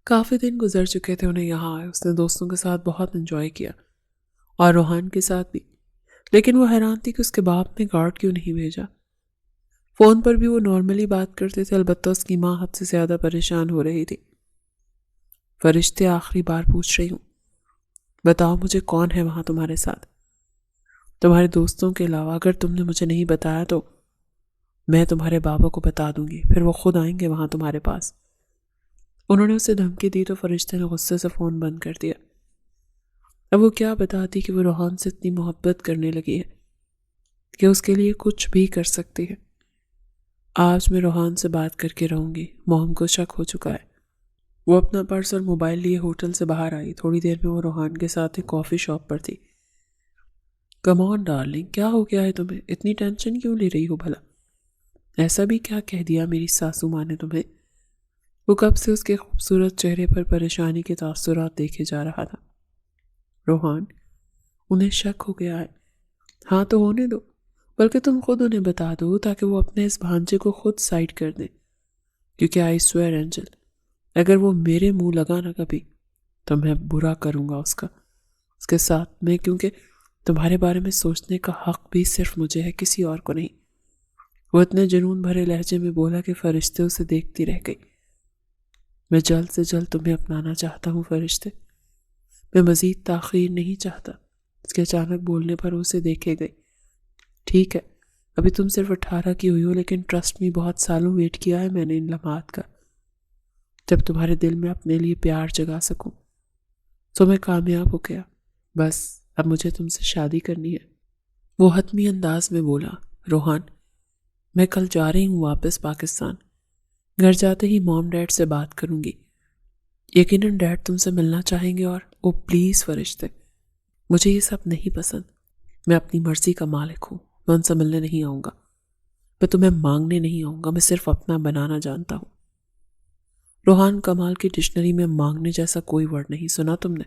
کافی دن گزر چکے تھے انہیں یہاں آئے. اس نے دوستوں کے ساتھ بہت انجوائے کیا اور روحان کے ساتھ بھی. لیکن وہ حیران تھی کہ اس کے باپ نے گارڈ کیوں نہیں بھیجا. فون پر بھی وہ نارملی بات کرتے تھے، البتہ اس کی ماں حد سے زیادہ پریشان ہو رہی تھی. فرشتے، آخری بار پوچھ رہی ہوں، بتاؤ مجھے کون ہے وہاں تمہارے ساتھ؟ تمہارے دوستوں کے علاوہ. اگر تم نے مجھے نہیں بتایا تو میں تمہارے بابا کو بتا دوں گی، پھر وہ خود آئیں گے وہاں تمہارے پاس. انہوں نے اسے دھمکی دی تو فرشتے نے غصے سے فون بند کر دیا. اب وہ کیا بتاتی کہ وہ روحان سے اتنی محبت کرنے لگی ہے کہ اس کے لیے کچھ بھی کر سکتی ہے. آج میں روحان سے بات کر کے رہوں گی. موم کو شک ہو چکا ہے. وہ اپنا پرس اور موبائل لیے ہوٹل سے باہر آئی. تھوڑی دیر میں وہ روحان کے ساتھ ایک کافی شاپ پر تھی. کم آن ڈارلنگ، کیا ہو گیا ہے تمہیں؟ اتنی ٹینشن کیوں لے رہی ہو بھلا؟ ایسا بھی کیا کہہ دیا میری ساسو ماں نے تمہیں؟ وہ کب سے اس کے خوبصورت چہرے پر پریشانی کے تاثرات دیکھے جا رہا تھا. روحان، انہیں شک ہو گیا ہے. ہاں تو ہونے دو، بلکہ تم خود انہیں بتا دو تاکہ وہ اپنے اس بھانجے کو خود سائڈ کر دیں. کیونکہ آئی سویئر اینجل، اگر وہ میرے منہ لگا نہ کبھی تو میں برا کروں گا اس کے ساتھ میں، کیونکہ تمہارے بارے میں سوچنے کا حق بھی صرف مجھے ہے، کسی اور کو نہیں. وہ اتنے جنون بھرے لہجے میں بولا کہ فرشتے اسے دیکھتی رہ گئی. میں جلد سے جلد تمہیں اپنانا چاہتا ہوں فرشتے، میں مزید تاخیر نہیں چاہتا. اس کے اچانک بولنے پر اسے دیکھے گئی. ٹھیک ہے، ابھی تم صرف 18 کی ہوئی ہو، لیکن ٹرسٹ می بہت سالوں ویٹ کیا ہے میں نے ان لمحات کا، جب تمہارے دل میں اپنے لیے پیار جگا سکوں. تو میں کامیاب ہو گیا. بس اب مجھے تم سے شادی کرنی ہے. وہ حتمی انداز میں بولا. روحان، میں کل جا رہی ہوں واپس پاکستان. گھر جاتے ہی موم ڈیڈ سے بات کروں گی. یقیناً ڈیڈ تم سے ملنا چاہیں گے. اور او پلیز فرشتے، مجھے یہ سب نہیں پسند. میں اپنی مرضی کا مالک ہوں. میں ان سے ملنے نہیں آؤں گا. میں تمہیں مانگنے نہیں آؤں گا. میں صرف اپنا بنانا جانتا ہوں. روحان، کمال کی ڈکشنری میں مانگنے جیسا کوئی ورڈ نہیں سنا تم نے.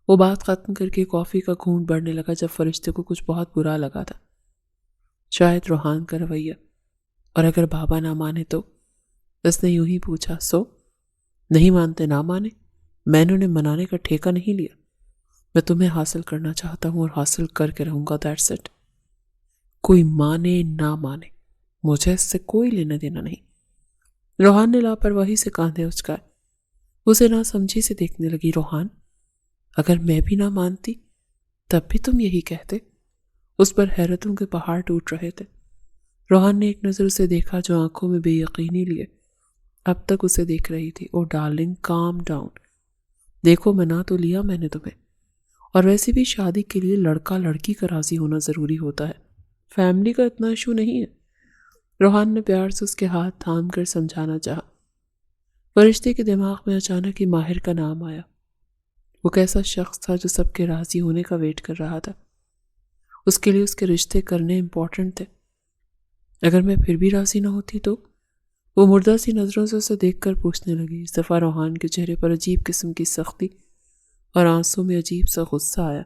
وہ بات ختم کر کے کافی کا گھونٹ بڑھنے لگا جب فرشتے کو کچھ بہت برا لگا تھا. شاید روحان کا رویہ. اور اگر بابا نہ مانے تو؟ اس نے یوں ہی پوچھا. سو نہیں مانتے نہ مانے، میں نے انہیں منانے کا ٹھیکہ نہیں لیا. میں تمہیں حاصل کرنا چاہتا ہوں اور حاصل کر کے رہوں گا. That's it. کوئی مانے نہ مانے، مجھے اس سے کوئی لینا دینا نہیں. روحان نے لاپرواہی سے کاندھے اچکائے. اسے نہ سمجھی سے دیکھنے لگی. روحان، اگر میں بھی نہ مانتی تب بھی تم یہی کہتے؟ اس پر حیرتوں کے پہاڑ ٹوٹ رہے تھے. روحان نے ایک نظر اسے دیکھا جو آنکھوں میں بے یقینی لیے اب تک اسے دیکھ رہی تھی. او ڈارلنگ، کام ڈاؤن. دیکھو، منا تو لیا میں نے تمہیں، اور ویسے بھی شادی کے لیے لڑکا لڑکی کا راضی ہونا ضروری ہوتا ہے، فیملی کا اتنا ایشو نہیں ہے. روحان نے پیار سے اس کے ہاتھ تھام کر سمجھانا چاہا. فرشتے کے دماغ میں اچانک ہی ماہر کا نام آیا. وہ کیسا شخص تھا جو سب کے راضی ہونے کا ویٹ کر رہا تھا. اس کے لیے اس کے رشتے کرنے امپورٹنٹ تھے. اگر میں پھر بھی راضی نہ ہوتی تو؟ وہ مردہ سی نظروں سے اسے دیکھ کر پوچھنے لگی. اس دفعہ روحان کے چہرے پر عجیب قسم کی سختی اور آنسوں میں عجیب سا غصہ آیا.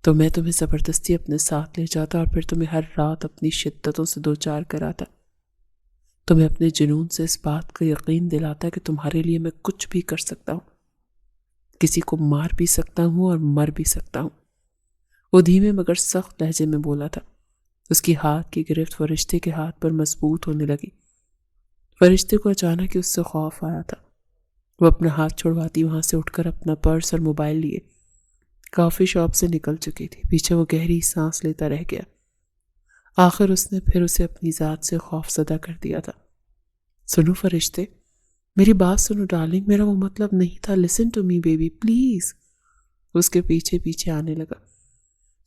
تو میں تمہیں زبردستی اپنے ساتھ لے جاتا اور پھر تمہیں ہر رات اپنی شدتوں سے دوچار کراتا. تمہیں اپنے جنون سے اس بات کا یقین دلاتا کہ تمہارے لیے میں کچھ بھی کر سکتا ہوں، کسی کو مار بھی سکتا ہوں اور مر بھی سکتا ہوں. وہ دھیمے مگر سخت لہجے میں بولا تھا. اس کی ہاتھ کی گرفت فرشتے کے ہاتھ پر مضبوط ہونے لگی. فرشتے کو اچانک ہی اس سے خوف آیا تھا. وہ اپنا ہاتھ چھڑواتی وہاں سے اٹھ کر اپنا پرس اور موبائل لیے کافی شاپ سے نکل چکی تھی. پیچھے وہ گہری سانس لیتا رہ گیا. آخر اس نے پھر اسے اپنی ذات سے خوف زدہ کر دیا تھا. سنو فرشتے، میری بات سنو ڈارلنگ، میرا وہ مطلب نہیں تھا. Listen to me baby please. اس کے پیچھے پیچھے آنے لگا.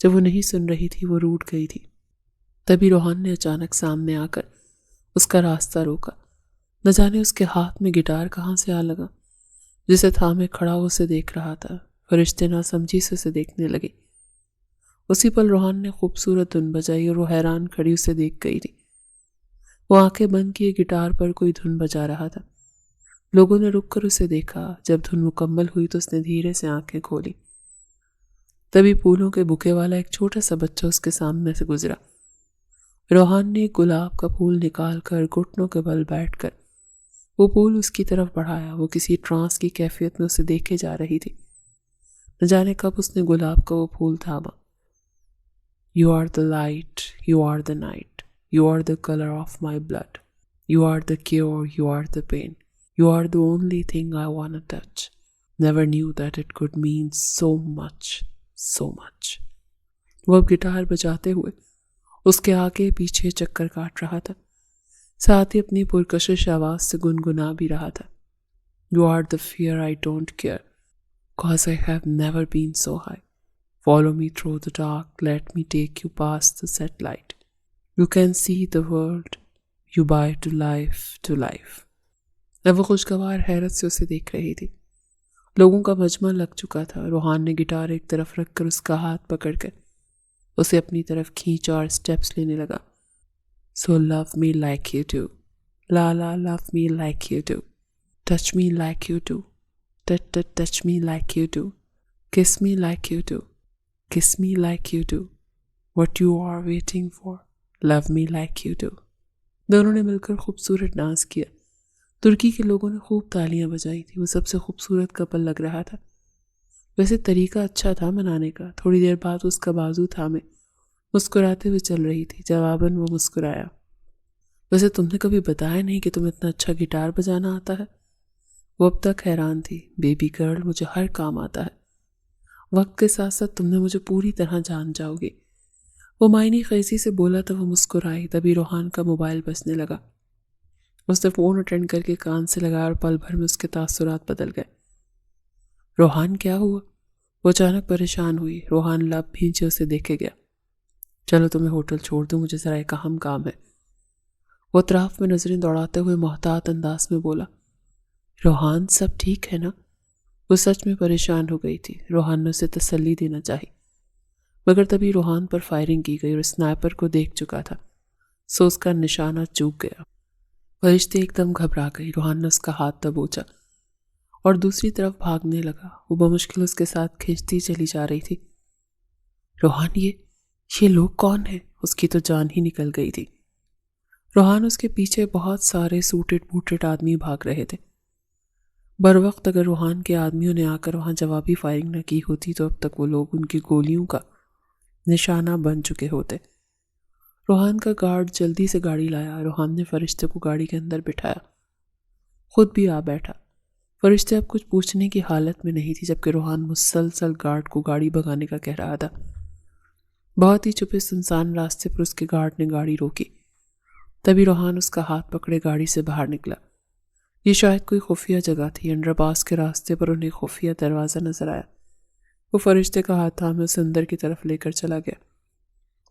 جب وہ نہیں سن رہی تھی وہ روٹھ گئی تھی. تبھی روحان نے اچانک سامنے آ کر اس کا راستہ روکا. نہ جانے اس کے ہاتھ میں گٹار کہاں سے آ لگا. جسے تھامے کھڑا اسے دیکھ رہا تھا. فرشتے نہ سمجھی سے اسے دیکھنے لگے. اسی پل روحان نے خوبصورت دھن بجائی اور وہ حیران کھڑی اسے دیکھ گئی تھی. وہ آنکھیں بند کیے گٹار پر کوئی دھن بجا رہا تھا. لوگوں نے رک کر اسے دیکھا. جب دھن مکمل ہوئی تو اس نے دھیرے سے آنکھیں کھولی. تبھی پھولوں کے بکے والا ایک چھوٹا سا بچہ اس کے سامنے سے گزرا. روحان نے ایک گلاب کا پھول نکال کر گھٹنوں کے بل بیٹھ کر وہ پھول اس کی طرف بڑھایا. وہ کسی ٹرانس کی کیفیت میں اسے دیکھے جا رہی تھی. نہ جانے کب اس نے گلاب کا وہ پھول تھاما. You are the light, you are the night, you are the color of my blood, you are the cure, you are the pain, you are the only thing I wanna touch. Never knew that it could mean so much, so much. وہ اب guitar بجاتے ہوئے اس کے آگے پیچھے چکر کاٹ رہا تھا، ساتھ ہی اپنی پرکشش آواز سے گنگنا بھی رہا تھا. You are the fear I don't care, 'cause I have never been so high. Follow me through the dark, let me take you past the satellite. You can see the world, you buy to life, to life. اب وہ خوشگوار حیرت سے اسے دیکھ رہی تھی. لوگوں کا مجمع لگ چکا تھا. روحان نے گٹار ایک طرف رکھ کر اس کا ہاتھ پکڑ کر اسے اپنی طرف کھینچا اور سٹیپس لینے لگا. So love me like you do. La la love me like you do. Touch me like you do. Touch me like you do. Kiss me like you do. Kiss me like you do. What you are waiting for. Love me like you do. دونوں نے مل کر خوبصورت dance کیا. ترکی کے لوگوں نے خوب تالیاں بجائی تھی. وہ سب سے خوبصورت کپل لگ رہا تھا. ویسے طریقہ اچھا تھا منانے کا. تھوڑی دیر بعد اس کا بازو تھامے مسکراتے ہوئے چل رہی تھی. جواباً وہ مسکرایا. ویسے تم نے کبھی بتایا نہیں کہ تمہیں اتنا اچھا گٹار بجانا آتا ہے. وہ اب تک حیران تھی. بیبی گرل، مجھے ہر کام آتا ہے. وقت کے ساتھ ساتھ تم نے مجھے پوری طرح جان جاؤ گی. وہ معنی خیزی سے بولا تو وہ مسکرائی. تبھی روحان کا موبائل بجنے لگا. اس نے فون اٹینڈ کر کے کان سے لگایا اور پل بھر میں اس کے تاثرات بدل گئے. روحان، کیا ہوا؟ وہ اچانک پریشان ہوئی. روحان لب بھینچے اسے دیکھے گیا. چلو تمہیں ہوٹل چھوڑ دوں، مجھے ذرا ایک اہم کام ہے. وہ اطراف میں نظریں دوڑاتے ہوئے محتاط انداز میں بولا. روحان، سب ٹھیک ہے نا؟ وہ سچ میں پریشان ہو گئی تھی. روحان نے اسے تسلی دینا چاہی، مگر تبھی روحان پر فائرنگ کی گئی اور اسنائپر کو دیکھ چکا تھا، سو اس کا نشانہ چوک گیا. فرشتے ایک دم گھبرا گئی. روحان نے اس کا ہاتھ دبوچا اور دوسری طرف بھاگنے لگا. وہ بمشکل اس کے ساتھ کھینچتی چلی جا رہی تھی. روحان، یہ لوگ کون ہیں؟ اس کی تو جان ہی نکل گئی تھی. روحان، اس کے پیچھے بہت سارے سوٹڈ بوٹڈ آدمی بھاگ رہے تھے. بروقت اگر روحان کے آدمیوں نے آ کر وہاں جوابی فائرنگ نہ کی ہوتی تو اب تک وہ لوگ ان کی گولیوں کا نشانہ بن چکے ہوتے. روحان کا گارڈ جلدی سے گاڑی لایا. روحان نے فرشتے کو گاڑی کے اندر بٹھایا، خود بھی آ بیٹھا. فرشتے اب کچھ پوچھنے کی حالت میں نہیں تھی، جبکہ روحان مسلسل گارڈ کو گاڑی بھگانے کا کہہ رہا تھا. بہت ہی چھپے سنسان راستے پر اس کے گارڈ نے گاڑی روکی. تبھی روحان اس کا ہاتھ پکڑے گاڑی سے باہر نکلا. یہ شاید کوئی خفیہ جگہ تھی. انڈر پاس کے راستے پر انہیں خفیہ دروازہ نظر آیا. وہ فرشتے کا ہاتھ تھامے اسے اندر کی طرف لے کر چلا گیا.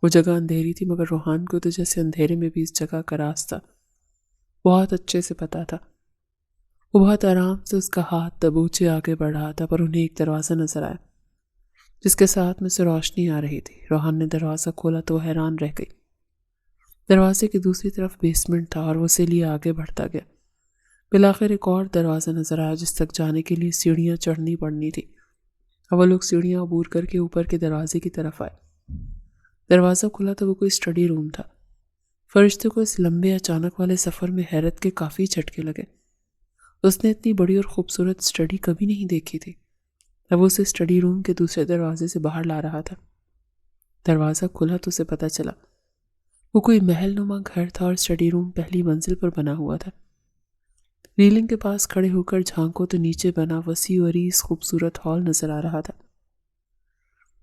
وہ جگہ اندھیری تھی، مگر روحان کو تو جیسے اندھیرے میں بھی اس جگہ کا راستہ بہت اچھے سے پتا تھا. وہ بہت آرام سے اس کا ہاتھ دبوچے آگے بڑھ رہا تھا، پر انہیں ایک دروازہ نظر آیا جس کے ساتھ میں سے روشنی آ رہی تھی. روحان نے دروازہ کھولا تو وہ حیران رہ گئی. دروازے کی دوسری طرف بیسمنٹ تھا اور وہ اسے لیے آگے بڑھتا گیا. بالآخر ایک اور دروازہ نظر آیا جس تک جانے کے لیے سیڑھیاں چڑھنی پڑنی تھی. اب وہ لوگ سیڑھیاں عبور کر کے اوپر کے دروازے کی طرف آئے. دروازہ کھلا تو وہ کوئی اسٹڈی روم تھا. فرشتے کو اس لمبے اچانک والے سفر میں حیرت کے کافی جھٹکے لگے. اس نے اتنی بڑی اور خوبصورت اسٹڈی کبھی نہیں دیکھی تھی. اب وہ اسے اسٹڈی روم کے دوسرے دروازے سے باہر لا رہا تھا. دروازہ کھلا تو اسے پتہ چلا وہ کوئی محل نما گھر تھا اور اسٹڈی روم پہلی منزل پر بنا ہوا تھا. ریلنگ کے پاس کھڑے ہو کر جھانکو تو نیچے بنا وسیع و عریض خوبصورت ہال نظر آ رہا تھا،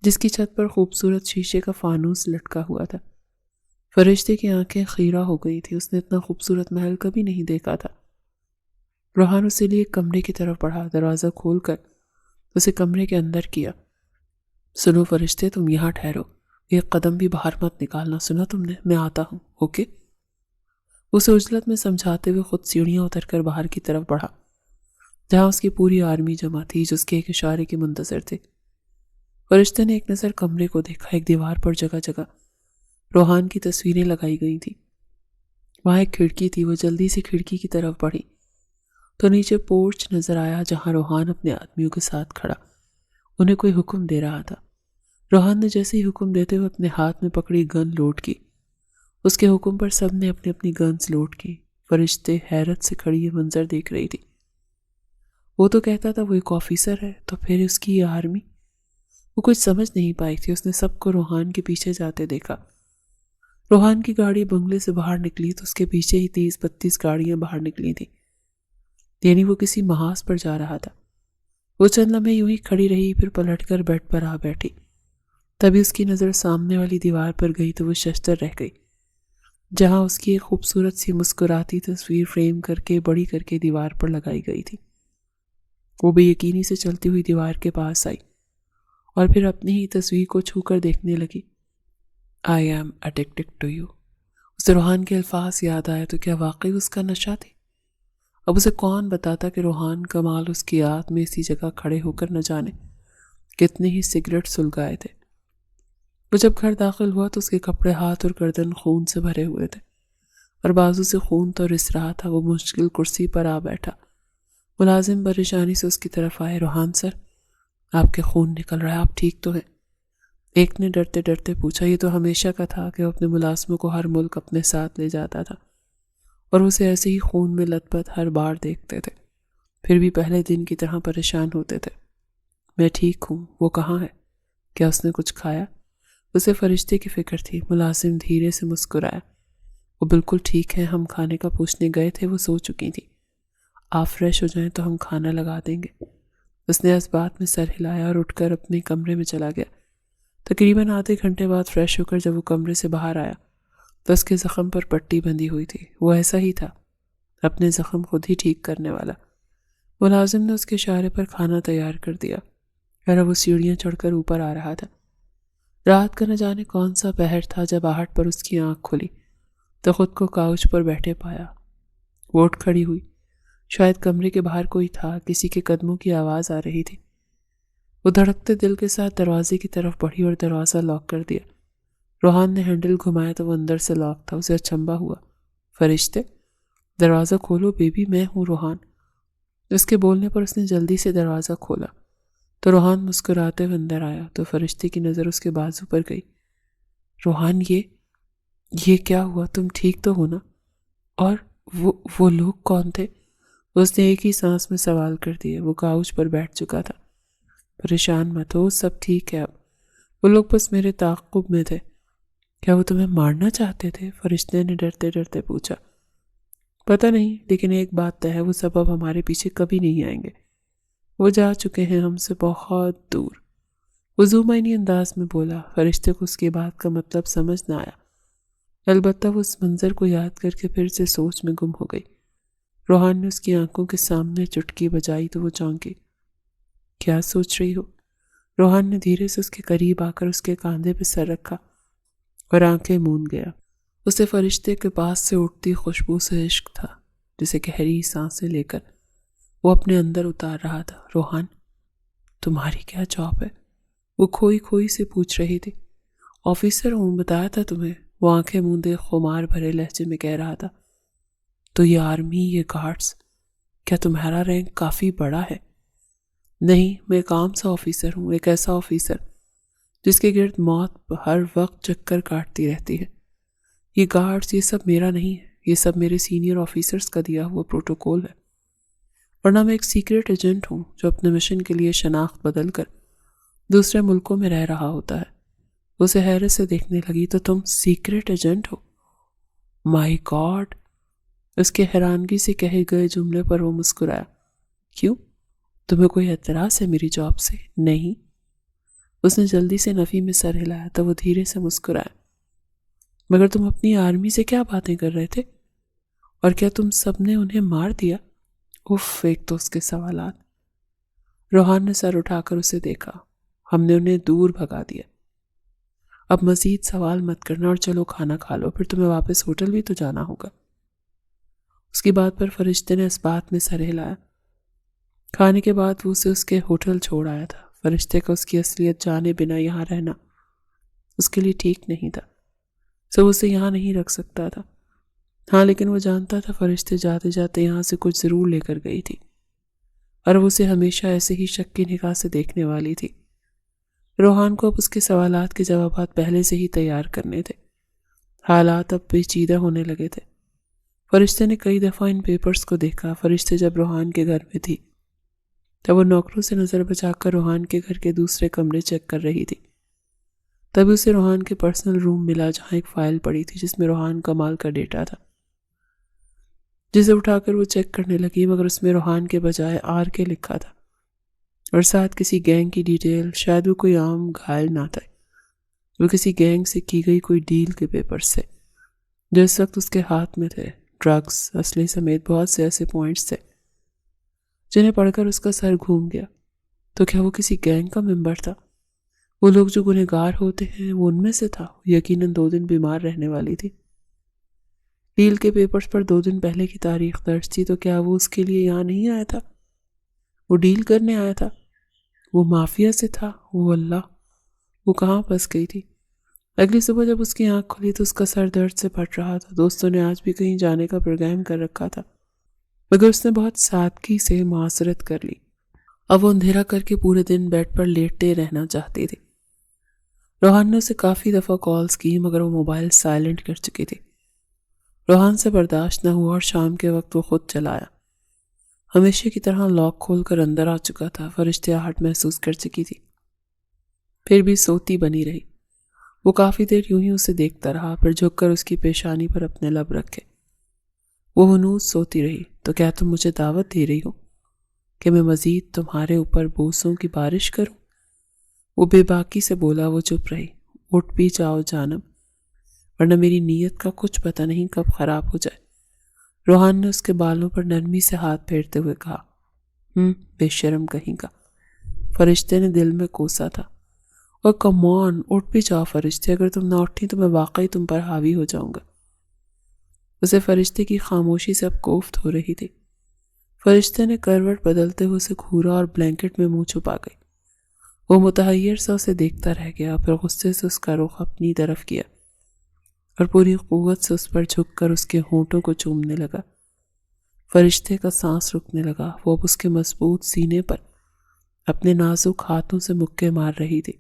جس کی چھت پر خوبصورت شیشے کا فانوس لٹکا ہوا تھا. فرشتے کی آنکھیں خیرہ ہو گئی تھی. اس نے اتنا خوبصورت محل کبھی نہیں دیکھا تھا. روحان اسے لیے ایک کمرے کی طرف بڑھا. دروازہ کھول کر اسے کمرے کے اندر کیا. سنو فرشتے، تم یہاں ٹھہرو، ایک قدم بھی باہر مت نکالنا. سنا تم نے؟ میں آتا ہوں. اوکے؟ اسے عجلت میں سمجھاتے ہوئے خود سیڑھیاں اتر کر باہر کی طرف بڑھا، جہاں اس کی پوری آرمی جمع تھی جو اس کے ایک اشارے کے منتظر تھے. فرشتے نے ایک نظر کمرے کو دیکھا. ایک دیوار پر جگہ جگہ روحان کی تصویریں لگائی گئی تھیں. وہاں ایک کھڑکی تھی. وہ جلدی سے کھڑکی کی طرف بڑھی تو نیچے پورچ نظر آیا جہاں روحان اپنے آدمیوں کے ساتھ کھڑا انہیں کوئی حکم دے رہا تھا. روحان نے جیسے ہی حکم دیتے ہوئے اپنے ہاتھ میں پکڑی گن لوڈ کی. اس کے حکم پر سب نے اپنی اپنی گنز لوڈ کی. فرشتے حیرت سے کھڑی یہ منظر دیکھ رہی تھی۔ وہ تو کہتا تھا وہ ایک آفیسر ہے، تو پھر اس کی یہ آرمی۔ وہ کچھ سمجھ نہیں پائی تھی۔ اس نے سب کو روحان کے پیچھے جاتے دیکھا۔ روحان کی گاڑی بنگلے سے باہر نکلی تو اس کے پیچھے ہی 30-32 گاڑیاں باہر نکلی تھیں، یعنی وہ کسی محاذ پر جا رہا تھا۔ وہ چند لمحے یوں ہی کھڑی رہی، پھر پلٹ کر بیڈ پر آ بیٹھی۔ تبھی اس کی نظر سامنے والی دیوار پر گئی تو وہ ششدر رہ گئی، جہاں اس کی ایک خوبصورت سی مسکراتی تصویر فریم کر کے بڑی کر کے دیوار پر لگائی گئی تھی۔ وہ بے یقینی سے چلتی ہوئی دیوار کے پاس آئی اور پھر اپنی ہی تصویر کو چھو کر دیکھنے لگی۔ I am addicted to you۔ اسے روحان کے الفاظ یاد آئے تو کیا واقعی اس کا نشہ تھی؟ اب اسے کون بتاتا کہ روحان کمال اس کی یاد میں اسی جگہ کھڑے ہو کر نہ جانے کتنے ہی سگریٹ سلگائے تھے۔ وہ جب گھر داخل ہوا تو اس کے کپڑے، ہاتھ اور گردن خون سے بھرے ہوئے تھے اور بازو سے خون تو رس رہا تھا۔ وہ مشکل کرسی پر آ بیٹھا۔ ملازم پریشانی سے اس کی طرف آئے۔ روحان سر، آپ کے خون نکل رہا ہے، آپ ٹھیک تو ہیں؟ ایک نے ڈرتے ڈرتے پوچھا۔ یہ تو ہمیشہ کا تھا کہ وہ اپنے ملازموں کو ہر ملک اپنے ساتھ لے جاتا تھا اور اسے ایسے ہی خون میں لت پت ہر بار دیکھتے تھے، پھر بھی پہلے دن کی طرح پریشان ہوتے تھے۔ میں ٹھیک ہوں۔ وہ کہاں ہے؟ کیا اس نے کچھ کھایا؟ اسے فرشتے کی فکر تھی۔ ملازم دھیرے سے مسکرایا۔ وہ بالکل ٹھیک ہے، ہم کھانے کا پوچھنے گئے تھے، وہ سو چکی تھی۔ آپ فریش ہو جائیں تو ہم کھانا لگا دیں گے۔ اس نے اس بات میں سر ہلایا اور اٹھ کر اپنے کمرے میں چلا گیا۔ تقریباً آدھے گھنٹے بعد فریش ہو کر جب وہ کمرے سے باہر آیا تو اس کے زخم پر پٹی بندھی ہوئی تھی۔ وہ ایسا ہی تھا، اپنے زخم خود ہی ٹھیک کرنے والا۔ ملازم نے اس کے اشارے پر کھانا تیار کر دیا اور وہ سیڑھیاں چڑھ کر اوپر آ رہا تھا۔ رات کا نہ جانے کون سا پہر تھا جب آہٹ پر اس کی آنکھ کھلی تو خود کو کاؤچ پر بیٹھے پایا۔ وہ اٹھ کھڑی ہوئی۔ شاید کمرے کے باہر کوئی تھا، کسی کے قدموں کی آواز آ رہی تھی۔ وہ دھڑکتے دل کے ساتھ دروازے کی طرف بڑھی اور دروازہ لاک کر دیا۔ روحان نے ہینڈل گھمایا تو وہ اندر سے لاک تھا۔ اسے اچنبھا ہوا۔ فرشتے، دروازہ کھولو بیبی، میں ہوں روحان۔ اس کے بولنے پر اس نے جلدی سے دروازہ کھولا تو روحان مسکراتے ہوئے اندر آیا تو فرشتے کی نظر اس کے بازو پر گئی۔ روحان، یہ کیا ہوا؟ تم ٹھیک تو ہو نا؟ اور وہ لوگ کون تھے؟ اس نے ایک ہی سانس میں سوال کر دیے۔ وہ کاؤچ پر بیٹھ چکا تھا۔ پریشان مت ہو، سب ٹھیک ہے اب۔ وہ لوگ بس میرے تعاقب میں تھے۔ کیا وہ تمہیں مارنا چاہتے تھے؟ فرشتے نے ڈرتے ڈرتے پوچھا۔ پتہ نہیں، لیکن ایک بات طے ہے، وہ سب اب ہمارے پیچھے کبھی نہیں آئیں گے۔ وہ جا چکے ہیں ہم سے بہت دور۔ وہ ذومعنی انداز میں بولا۔ فرشتے کو اس کی بات کا مطلب سمجھ نہ آیا، البتہ وہ اس منظر کو یاد کر کے پھر سے سوچ میں گم ہو گئی۔ روحان نے اس کی آنکھوں کے سامنے چٹکی بجائی تو وہ چونکی۔ کیا سوچ رہی ہو؟ روحان نے دھیرے سے اس کے قریب آ کر اس کے کاندھے پہ سر رکھا اور آنکھیں موند گیا۔ اسے فرشتے کے پاس سے اٹھتی خوشبو سے عشق تھا، جسے گہری سانسیں لے کر وہ اپنے اندر اتار رہا تھا۔ روحان، تمہاری کیا جاب ہے؟ وہ کھوئی کھوئی سے پوچھ رہی تھی۔ آفیسر ہوں، بتایا تھا تمہیں، وہ آنکھیں موندے خمار بھرے لہجے میں کہہ رہا تھا۔ تو یہ آرمی، یہ گارڈز، کیا تمہارا رینک کافی بڑا ہے؟ نہیں، میں ایک عام سا آفیسر ہوں، ایک ایسا آفیسر جس کے گرد موت ہر وقت چکر کاٹتی رہتی ہے۔ یہ گارڈز، یہ سب میرا نہیں ہے، یہ سب میرے سینئر آفیسرز کا دیا ہوا پروٹوکول ہے، ورنہ میں ایک سیکریٹ ایجنٹ ہوں جو اپنے مشن کے لیے شناخت بدل کر دوسرے ملکوں میں رہ رہا ہوتا ہے۔ اسے حیرت سے دیکھنے لگی۔ تو تم secret agent who? My God! اس کے حیرانگی سے کہے گئے جملے پر وہ مسکرایا۔ کیوں؟ تمہیں کوئی اعتراض ہے میری جاب سے؟ نہیں۔ اس نے جلدی سے نفی میں سر ہلایا تو وہ دھیرے سے مسکرایا۔ مگر تم اپنی آرمی سے کیا باتیں کر رہے تھے؟ اور کیا تم سب نے انہیں مار دیا؟ اف، ایک تو اس کے سوالات۔ روحان نے سر اٹھا کر اسے دیکھا۔ ہم نے انہیں دور بھگا دیا۔ اب مزید سوال مت کرنا اور چلو کھانا کھا لو، پھر تمہیں واپس ہوٹل بھی تو جانا ہوگا۔ اس کی بات پر فرشتے نے اس بات میں سر ہلایا۔ کھانے کے بعد وہ اسے اس کے ہوٹل چھوڑ آیا تھا۔ فرشتے کا اس کی اصلیت جانے بنا یہاں رہنا اس کے لیے ٹھیک نہیں تھا، سو اسے یہاں نہیں رکھ سکتا تھا۔ ہاں، لیکن وہ جانتا تھا فرشتے جاتے جاتے یہاں سے کچھ ضرور لے کر گئی تھی اور وہ اسے ہمیشہ ایسے ہی شک کی نگاہ سے دیکھنے والی تھی۔ روحان کو اب اس کے سوالات کے جوابات پہلے سے ہی تیار کرنے تھے۔ حالات اب پیچیدہ ہونے لگے تھے۔ فرشتے نے کئی دفعہ ان پیپرز کو دیکھا۔ فرشتے جب روحان کے گھر میں تھی تب وہ نوکروں سے نظر بچا کر روحان کے گھر کے دوسرے کمرے چیک کر رہی تھی۔ تبھی اسے روحان کے پرسنل روم ملا جہاں ایک فائل پڑی تھی جس میں روحان کمال کا ڈیٹا تھا، جسے اٹھا کر وہ چیک کرنے لگی، مگر اس میں روحان کے بجائے آر کے لکھا تھا اور ساتھ کسی گینگ کی ڈیٹیل۔ شاید وہ کوئی عام گھائل نہ تھا، وہ کسی گینگ سے کی گئی کوئی ڈیل کے پیپرز تھے جو اس وقت اس کے ہاتھ میں تھے۔ ڈرگز، اسلحے سمیت بہت سے ایسے پوائنٹس تھے جنہیں پڑھ کر اس کا سر گھوم گیا۔ تو کیا وہ کسی گینگ کا ممبر تھا؟ وہ لوگ جو گنہگار ہوتے ہیں وہ ان میں سے تھا؟ یقیناً 2 دن بیمار رہنے والی تھی۔ ڈیل کے پیپرز پر 2 دن پہلے کی تاریخ درج تھی، تو کیا وہ اس کے لیے یہاں نہیں آیا تھا؟ وہ ڈیل کرنے آیا تھا؟ وہ مافیا سے تھا؟ وہ اللہ، وہ کہاں پھنس گئی تھی؟ اگلی صبح جب اس کی آنکھ کھلی تو اس کا سر درد سے پھٹ رہا تھا۔ دوستوں نے آج بھی کہیں جانے کا پروگرام کر رکھا تھا، مگر اس نے بہت سادگی سے معذرت کر لی۔ اب وہ اندھیرا کر کے پورے دن بیڈ پر لیٹے رہنا چاہتی تھی۔ روحان نے اسے کافی دفعہ کالز کی مگر وہ موبائل سائلنٹ کر چکی تھی۔ روحان سے برداشت نہ ہوا اور شام کے وقت وہ خود چلا آیا۔ ہمیشہ کی طرح لاک کھول کر اندر آ چکا تھا۔ فرشتے آہٹ محسوس کر چکی تھی، پھر بھی سوتی بنی رہی۔ وہ کافی دیر یوں ہی اسے دیکھتا رہا، پھر جھک کر اس کی پیشانی پر اپنے لب رکھے۔ وہ ہنوز سوتی رہی۔ تو کیا تم مجھے دعوت دے رہی ہو کہ میں مزید تمہارے اوپر بوسوں کی بارش کروں؟ وہ بے باکی سے بولا۔ وہ چپ رہی۔ اٹھ بھی جاؤ جانم، ورنہ میری نیت کا کچھ پتہ نہیں کب خراب ہو جائے۔ روحان نے اس کے بالوں پر نرمی سے ہاتھ پھیرتے ہوئے کہا۔ بے شرم کہیں کا، فرشتے نے دل میں کوسا تھا۔ اور کم آن، اٹھ بھی جاؤ فرشتے، اگر تم نہ اٹھی تو میں واقعی تم پر حاوی ہو جاؤں گا۔ اسے فرشتے کی خاموشی سے اب کوفت ہو رہی تھی۔ فرشتے نے کروٹ بدلتے ہوئے اسے گھورا اور بلینکٹ میں منہ چھپا گئی۔ وہ متحیر سا اسے دیکھتا رہ گیا، پھر غصے سے اس کا رخ اپنی طرف کیا اور پوری قوت سے اس پر جھک کر اس کے ہونٹوں کو چومنے لگا۔ فرشتے کا سانس رکنے لگا۔ وہ اب اس کے مضبوط سینے پر اپنے نازک ہاتھوں سے مکے مار رہی تھی،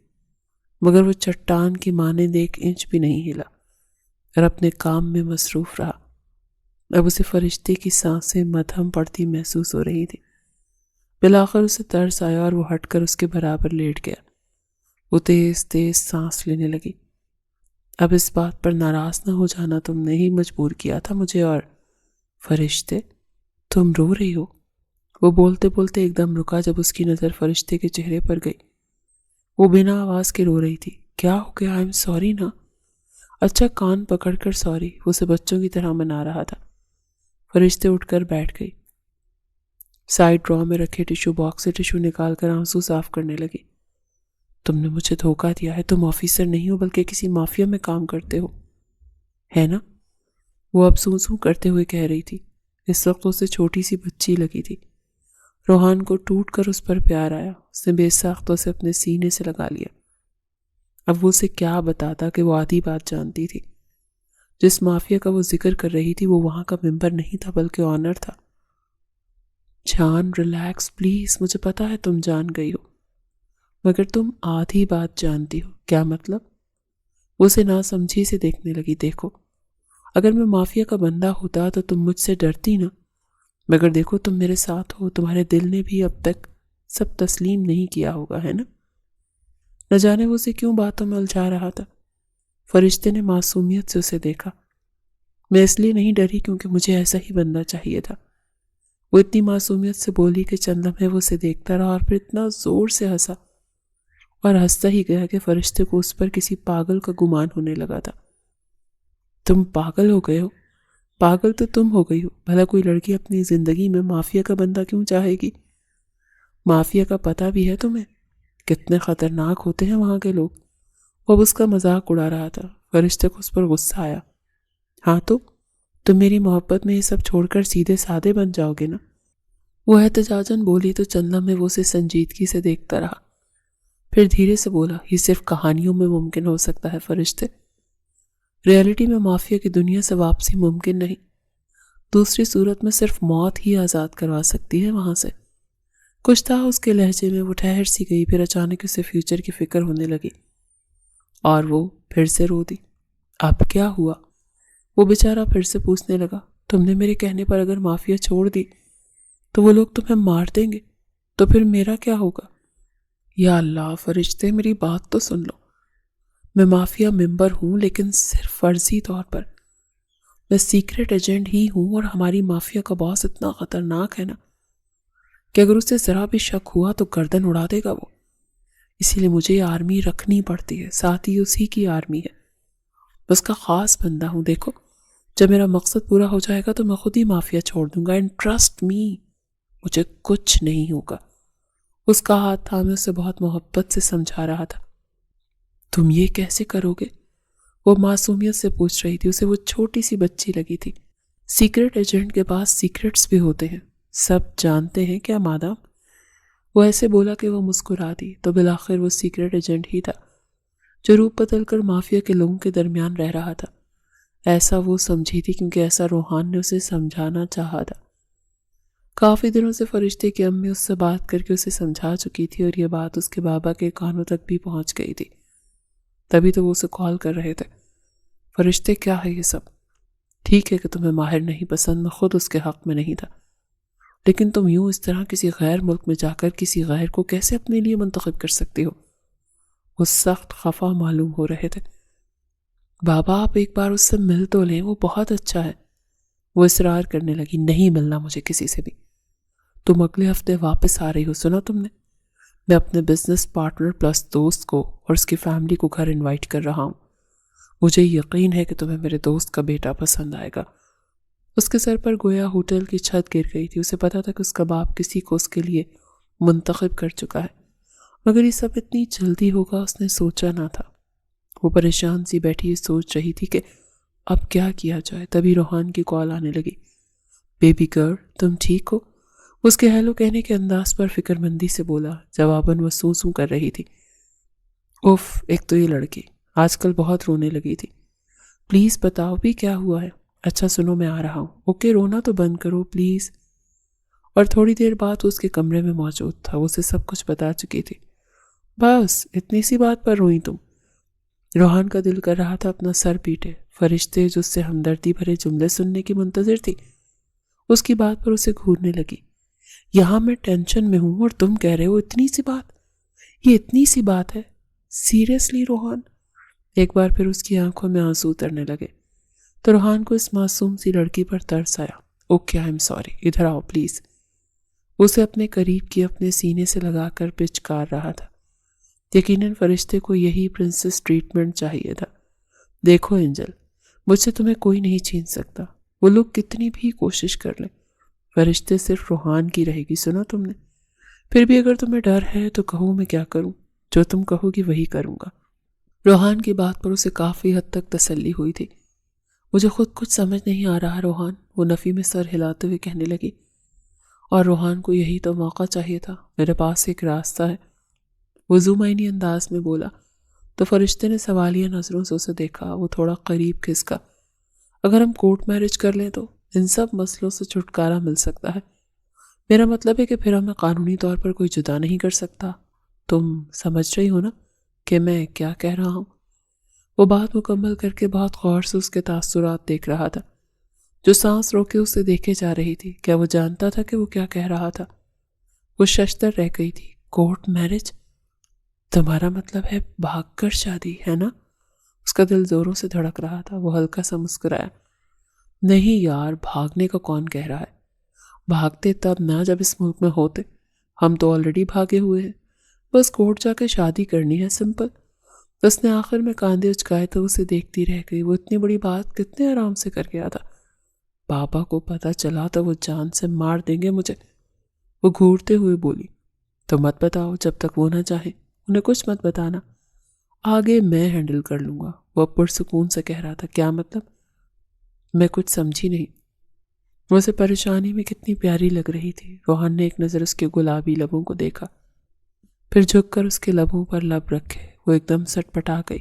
مگر وہ چٹان کی مانند 1 انچ بھی نہیں ہلا اور اپنے کام میں مصروف رہا۔ اب اسے فرشتے کی سانسیں مدھم پڑتی محسوس ہو رہی تھی۔ بالآخر اسے ترس آیا اور وہ ہٹ کر اس کے برابر لیٹ گیا۔ وہ تیز تیز سانس لینے لگی۔ اب اس بات پر ناراض نہ ہو جانا، تم نے ہی مجبور کیا تھا مجھے۔ اور فرشتے، تم رو رہی ہو؟ وہ بولتے بولتے ایک دم رکا جب اس کی نظر فرشتے کے چہرے پر گئی۔ وہ بنا آواز کے رو رہی تھی۔ کیا ہو گیا؟ آئی ایم سوری نا۔ اچھا، کان پکڑ کر سوری۔ وہ اسے بچوں کی طرح منا رہا تھا۔ فرشتے اٹھ کر بیٹھ گئی۔ سائڈ ڈرا میں رکھے ٹیشو باکس سے ٹیشو نکال کر آنسو صاف کرنے لگی۔ تم نے مجھے دھوکہ دیا ہے، تم آفیسر نہیں ہو بلکہ کسی مافیا میں کام کرتے ہو، ہے نا؟ وہ اب سوں سوں کرتے ہوئے کہہ رہی تھی۔ اس وقت اسے چھوٹی سی بچی لگی تھی۔ روحان کو ٹوٹ کر اس پر پیار آیا۔ اس نے بے ساختہ اسے اپنے سینے سے لگا لیا۔ اب وہ اسے کیا بتاتا کہ وہ آدھی بات جانتی تھی۔ جس مافیا کا وہ ذکر کر رہی تھی وہ وہاں کا ممبر نہیں تھا بلکہ آنر تھا۔ جان، ریلیکس پلیز، مجھے پتا ہے تم جان گئی ہو، مگر تم آدھی بات جانتی ہو۔ کیا مطلب؟ وہ اسے ناسمجھی سے دیکھنے لگی۔ دیکھو، اگر میں مافیا کا بندہ ہوتا تو تم مجھ سے ڈرتی نا، مگر دیکھو تم میرے ساتھ ہو، تمہارے دل نے بھی اب تک سب تسلیم نہیں کیا ہوگا، ہے نا؟ نہ جانے وہ اسے کیوں باتوں میں الجھا رہا تھا۔ فرشتے نے معصومیت سے اسے دیکھا۔ میں اس لیے نہیں ڈری کیونکہ مجھے ایسا ہی بندہ چاہیے تھا۔ وہ اتنی معصومیت سے بولی کہ چند لمحے وہ اسے دیکھتا رہا اور پھر اتنا زور سے ہنسا اور ہنستا ہی گیا کہ فرشتے کو اس پر کسی پاگل کا گمان ہونے لگا تھا۔ تم پاگل ہو گئے ہو؟ پاگل تو تم ہو گئی ہو۔ بھلا کوئی لڑکی اپنی زندگی میں مافیا کا بندہ کیوں چاہے گی؟ مافیا کا پتہ بھی ہے تمہیں؟ کتنے خطرناک ہوتے ہیں وہاں کے لوگ۔ وہ اب اس کا مذاق اڑا رہا تھا۔ فرشتے کو اس پر غصہ آیا۔ ہاں تو تم میری محبت میں یہ سب چھوڑ کر سیدھے سادے بن جاؤ گے نا؟ وہ احتجاجاً بولی تو چند لمحے وہ اسے سنجیدگی سے دیکھتا رہا، پھر دھیرے سے بولا، یہ صرف کہانیوں میں ممکن ہو سکتا ہے فرشتے، ریالٹی میں مافیا کی دنیا سے واپسی ممکن نہیں۔ دوسری صورت میں صرف موت ہی آزاد کروا سکتی ہے وہاں سے۔ کچھ تھا اس کے لہجے میں۔ وہ ٹھہر سی گئی، پھر اچانک اسے فیوچر کی فکر ہونے لگی اور وہ پھر سے رو دی۔ اب کیا ہوا؟ وہ بیچارہ پھر سے پوچھنے لگا۔ تم نے میرے کہنے پر اگر مافیا چھوڑ دی تو وہ لوگ تمہیں مار دیں گے، تو پھر میرا کیا ہوگا؟ یا اللہ فرشتے، میری بات تو سن لو۔ میں مافیا ممبر ہوں، لیکن صرف فرضی طور پر۔ میں سیکرٹ ایجنٹ ہی ہوں، اور ہماری مافیا کا باس اتنا خطرناک ہے نا کہ اگر اسے ذرا بھی شک ہوا تو گردن اڑا دے گا وہ۔ اسی لیے مجھے یہ آرمی رکھنی پڑتی ہے، ساتھ ہی اسی کی آرمی ہے۔ میں اس کا خاص بندہ ہوں۔ دیکھو، جب میرا مقصد پورا ہو جائے گا تو میں خود ہی مافیا چھوڑ دوں گا، اینڈ ٹرسٹ می، مجھے کچھ نہیں ہوگا۔ اس کا ہاتھ تھامے اسے بہت محبت سے سمجھا رہا تھا۔ تم یہ کیسے کرو گے؟ وہ معصومیت سے پوچھ رہی تھی، اسے وہ چھوٹی سی بچی لگی تھی۔ سیکرٹ ایجنٹ کے پاس سیکرٹس بھی ہوتے ہیں، سب جانتے ہیں کیا مادام؟ وہ ایسے بولا کہ وہ مسکرا دی، تو بالآخر وہ سیکرٹ ایجنٹ ہی تھا جو روپ بدل کر مافیا کے لوگوں کے درمیان رہ رہا تھا۔ ایسا وہ سمجھی تھی کیونکہ ایسا روحان نے اسے سمجھانا چاہا تھا۔ کافی دنوں سے فرشتے کی امی اس سے بات کر کے اسے سمجھا چکی تھی، اور یہ بات اس کے بابا کے کانوں تک بھی پہنچ گئی تھی۔ تبھی تو وہ اسے کال کر رہے تھے۔ فرشتے، کیا ہے یہ سب؟ ٹھیک ہے کہ تمہیں ماہر نہیں پسند، میں خود اس کے حق میں نہیں تھا، لیکن تم یوں اس طرح کسی غیر ملک میں جا کر کسی غیر کو کیسے اپنے لیے منتخب کر سکتی ہو؟ وہ سخت خفا معلوم ہو رہے تھے۔ بابا، آپ ایک بار اس سے مل تو لیں، وہ بہت اچھا ہے۔ وہ اصرار کرنے لگی، نہیں ملنا مجھے کسی سے بھی۔ تم اگلے ہفتے واپس آ رہی ہو، سنا تم نے؟ میں اپنے بزنس پارٹنر پلس دوست کو اور اس کی فیملی کو گھر انوائٹ کر رہا ہوں۔ مجھے یقین ہے کہ تمہیں میرے دوست کا بیٹا پسند آئے گا۔ اس کے سر پر گویا ہوٹل کی چھت گر گئی تھی۔ اسے پتا تھا کہ اس کا باپ کسی کو اس کے لیے منتخب کر چکا ہے، مگر یہ سب اتنی جلدی ہوگا اس نے سوچا نہ تھا۔ وہ پریشان سی بیٹھی سوچ رہی تھی کہ اب کیا کیا جائے۔ تبھی روحان کی کال آنے لگی۔ بیبی گرل، تم ٹھیک ہو؟ اس کے ہیلو کہنے کے انداز پر فکر مندی سے بولا، جواباً وہ سوں سوں کر رہی تھی۔ اوف، ایک تو یہ لڑکی آج کل بہت رونے لگی تھی۔ پلیز بتاؤ بھی کیا ہوا ہے؟ اچھا سنو، میں آ رہا ہوں۔ اوکے، رونا تو بند کرو پلیز۔ اور تھوڑی دیر بعد اس کے کمرے میں موجود تھا۔ وہ اسے سب کچھ بتا چکی تھی۔ بس اتنی سی بات پر روئی تم؟ روحان کا دل کر رہا تھا اپنا سر پیٹے۔ فرشتے جو اس سے ہمدردی بھرے جملے سننے کی منتظر تھی، اس کی بات پر اسے گھورنے لگی۔ یہاں میں ٹینشن میں ہوں اور تم کہہ رہے ہو اتنی سی بات؟ یہ اتنی سی بات ہے؟ سیریسلی روحان؟ ایک بار پھر اس کی آنکھوں میں آنسو اترنے لگے تو روحان کو اس معصوم سی لڑکی پر ترس آیا۔ اوکے، آئی ایم سوری، ادھر آؤ پلیز۔ اسے اپنے قریب کی اپنے سینے سے لگا کر پچکار رہا تھا۔ یقیناً فرشتے کو یہی پرنسس ٹریٹمنٹ چاہیے تھا۔ دیکھو اینجل، مجھ سے تمہیں کوئی نہیں چھین سکتا، وہ لوگ کتنی بھی کوشش کر لیں۔ فرشتے صرف روحان کی رہے گی، سنا تم نے؟ پھر بھی اگر تمہیں ڈر ہے تو کہو میں کیا کروں؟ جو تم کہو گی وہی کروں گا۔ روحان کی بات پر اسے کافی حد تک تسلی ہوئی تھی۔ مجھے خود کچھ سمجھ نہیں آ رہا روحان، وہ نفی میں سر ہلاتے ہوئے کہنے لگی۔ اور روحان کو یہی تو موقع چاہیے تھا۔ میرے پاس ایک راستہ ہے، وہ زومائنی انداز میں بولا۔ تو فرشتے نے سوالیہ نظروں سے اسے دیکھا۔ وہ تھوڑا قریب کھسکا۔ اگر ہم کورٹ میرج کر لیں تو ان سب مسئلوں سے چھٹکارا مل سکتا ہے۔ میرا مطلب ہے کہ پھر ہمیں قانونی طور پر کوئی جدا نہیں کر سکتا۔ تم سمجھ رہی ہو نا کہ میں کیا کہہ رہا ہوں؟ وہ بات مکمل کر کے بہت غور سے اس کے تاثرات دیکھ رہا تھا، جو سانس روکے اسے دیکھے جا رہی تھی۔ کیا وہ جانتا تھا کہ وہ کیا کہہ رہا تھا؟ وہ ششدر رہ گئی تھی۔ Court marriage? تمہارا مطلب ہے بھاگ کر شادی، ہے نا؟ اس کا دل زوروں سے دھڑک رہا تھا۔ وہ ہلکا سا مسکرایا۔ نہیں یار، بھاگنے کا کون کہہ رہا ہے؟ بھاگتے تب نہ جب اس ملک میں ہوتے، ہم تو آلریڈی بھاگے ہوئے ہیں۔ بس کورٹ جا کے شادی کرنی ہے، سمپل۔ اس نے آخر میں کاندھے اچکائے تو اسے دیکھتی رہ گئی۔ وہ اتنی بڑی بات کتنے آرام سے کر گیا تھا۔ بابا کو پتہ چلا تو وہ جان سے مار دیں گے مجھے۔ وہ گھورتے ہوئے بولی۔ تو مت بتاؤ جب تک وہ نہ چاہیں، انہیں کچھ مت بتانا، آگے میں ہینڈل کر لوں گا۔ وہ پرسکون سے کہہ رہا تھا۔ کیا مطلب؟ میں کچھ سمجھی نہیں۔ اسے پریشانی میں کتنی پیاری لگ رہی تھی۔ روحان نے ایک نظر اس کے گلابی لبوں کو دیکھا، پھر جھک کر اس کے لبوں پر لب رکھے۔ وہ ایک دم سٹ پٹا گئی۔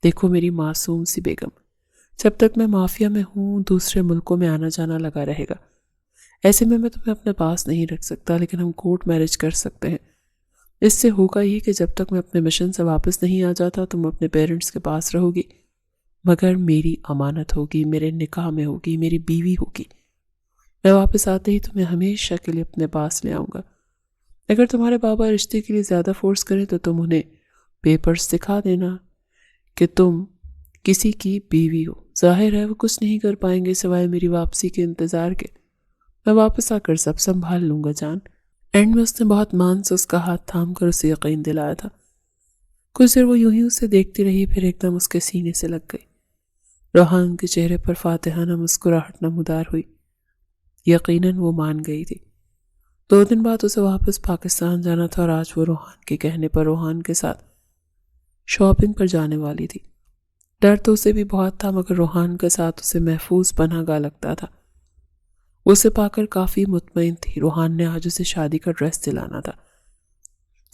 دیکھو میری معصوم سی بیگم، جب تک میں مافیا میں ہوں دوسرے ملکوں میں آنا جانا لگا رہے گا۔ ایسے میں تمہیں اپنے پاس نہیں رکھ سکتا، لیکن ہم کورٹ میرج کر سکتے ہیں۔ اس سے ہوگا یہ کہ جب تک میں اپنے مشن سے واپس نہیں آ جاتا تم اپنے پیرنٹس کے پاس رہو گی، مگر میری امانت ہوگی، میرے نکاح میں ہوگی، میری بیوی ہوگی۔ میں واپس آتے ہی تمہیں ہمیشہ کے لیے اپنے پاس لے آؤں گا۔ اگر تمہارے بابا رشتے کے لیے زیادہ فورس کریں تو تم انہیں پیپرز دکھا دینا کہ تم کسی کی بیوی ہو۔ ظاہر ہے وہ کچھ نہیں کر پائیں گے سوائے میری واپسی کے انتظار کے۔ میں واپس آ کر سب سنبھال لوں گا جان۔ اینڈ میں اس نے بہت مان سے اس کا ہاتھ تھام کر اسے یقین دلایا تھا۔ کچھ دیر وہ یوں ہی اسے دیکھتی رہی، پھر ایک دم اس کے سینے سے لگ گئی۔ روحان کے چہرے پر فاتحانہ مسکراہٹ نمودار ہوئی۔ یقیناً وہ مان گئی تھی۔ 2 دن بعد اسے واپس پاکستان جانا تھا اور آج وہ روحان کے کہنے پر روحان کے ساتھ شاپنگ پر جانے والی تھی۔ ڈر تو اسے بھی بہت تھا، مگر روحان کے ساتھ اسے محفوظ پناہ گاہ لگتا تھا۔ وہ اسے پا کر کافی مطمئن تھی۔ روحان نے آج اسے شادی کا ڈریس دلانا تھا۔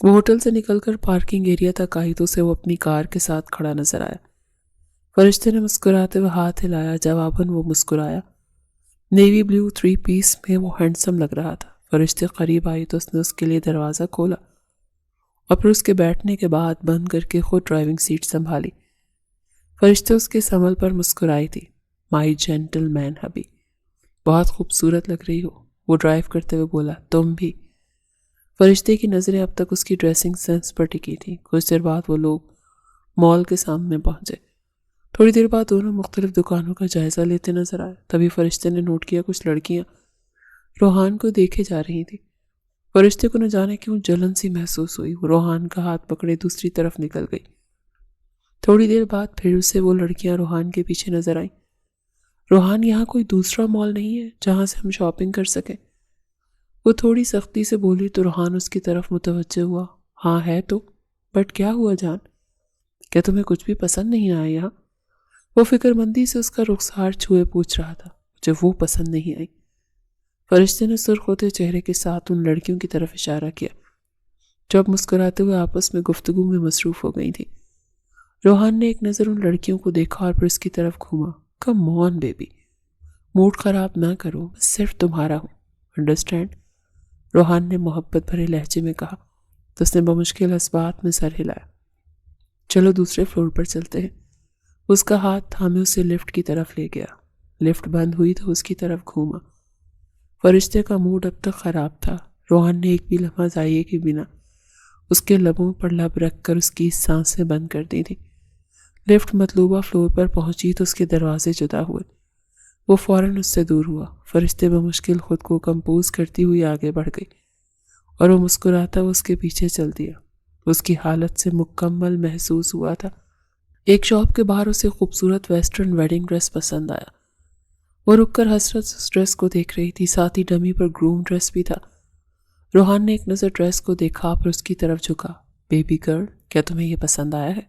وہ ہوٹل سے نکل کر پارکنگ ایریا تک آئی تو اسے وہ اپنی کار کے ساتھ کھڑا نظر آیا۔ فرشتے نے مسکراتے ہوئے ہاتھ ہلایا، جواباً وہ مسکرایا۔ نیوی بلیو 3 پیس میں وہ ہینڈسم لگ رہا تھا۔ فرشتے قریب آئی تو اس نے اس کے لیے دروازہ کھولا اور پھر اس کے بیٹھنے کے بعد بند کر کے خود ڈرائیونگ سیٹ سنبھالی۔ فرشتے اس کے سنبھل پر مسکرائی تھی۔ مائی جینٹل مین ہبی، بہت خوبصورت لگ رہی ہو، وہ ڈرائیو کرتے ہوئے بولا۔ تم بھی۔ فرشتے کی نظریں اب تک اس کی ڈریسنگ سینس پر ٹکی تھیں۔ کچھ دیر بعد وہ لوگ مال کے سامنے پہنچے۔ تھوڑی دیر بعد دونوں مختلف دکانوں کا جائزہ لیتے نظر آئے۔ تبھی فرشتے نے نوٹ کیا کچھ لڑکیاں روحان کو دیکھے جا رہی تھیں۔ فرشتے کو نہ جانے کیوں جلن سی محسوس ہوئی۔ وہ روحان کا ہاتھ پکڑے دوسری طرف نکل گئی۔ تھوڑی دیر بعد پھر اسے وہ لڑکیاں روحان کے پیچھے نظر آئیں۔ روحان، یہاں کوئی دوسرا مال نہیں ہے جہاں سے ہم شاپنگ کر سکیں؟ وہ تھوڑی سختی سے بولی تو روحان اس کی طرف متوجہ ہوا۔ ہاں ہے تو، بٹ کیا ہوا جان؟ کیا تمہیں کچھ بھی پسند نہیں آیا یہاں؟ وہ فکر مندی سے اس کا رخسار چھوئے پوچھ رہا تھا۔ مجھے وہ پسند نہیں آئی۔ فرشتے نے سرخ ہوتے چہرے کے ساتھ ان لڑکیوں کی طرف اشارہ کیا جو اب مسکراتے ہوئے آپس میں گفتگو میں مصروف ہو گئی تھیں۔ روحان نے ایک نظر ان لڑکیوں کو دیکھا اور پھر اس کی طرف گھوما۔ کم آن بیبی، موڈ خراب نہ کرو، میں صرف تمہارا ہوں، انڈرسٹینڈ؟ روحان نے محبت بھرے لہجے میں کہا تو اس نے بمشکل اس بات میں سر ہلایا۔ چلو دوسرے فلور پر چلتے ہیں۔ اس کا ہاتھ تھامے اسے لفٹ کی طرف لے گیا۔ لفٹ بند ہوئی تو اس کی طرف گھوما۔ فرشتے کا موڈ اب تک خراب تھا۔ روحان نے ایک بھی لمحہ ضائع کے بنا اس کے لبوں پر لب رکھ کر اس کی سانسیں بند کر دی تھیں۔ لفٹ مطلوبہ فلور پر پہنچی تو اس کے دروازے جدا ہوئے۔ وہ فوراً اس سے دور ہوا۔ فرشتے بمشکل خود کو کمپوز کرتی ہوئی آگے بڑھ گئی اور وہ مسکراتا ہوا اس کے پیچھے چل دیا۔ اس کی حالت سے مکمل محسوس ہوا تھا۔ ایک شاپ کے باہر اسے خوبصورت ویسٹرن ویڈنگ ڈریس پسند آیا۔ وہ رک کر حسرت سے اس ڈریس کو دیکھ رہی تھی، ساتھ ہی ڈمی پر گروم ڈریس بھی تھا۔ روحان نے ایک نظر ڈریس کو دیکھا پھر اس کی طرف جھکا۔ بیبی گرل، کیا تمہیں یہ پسند آیا ہے؟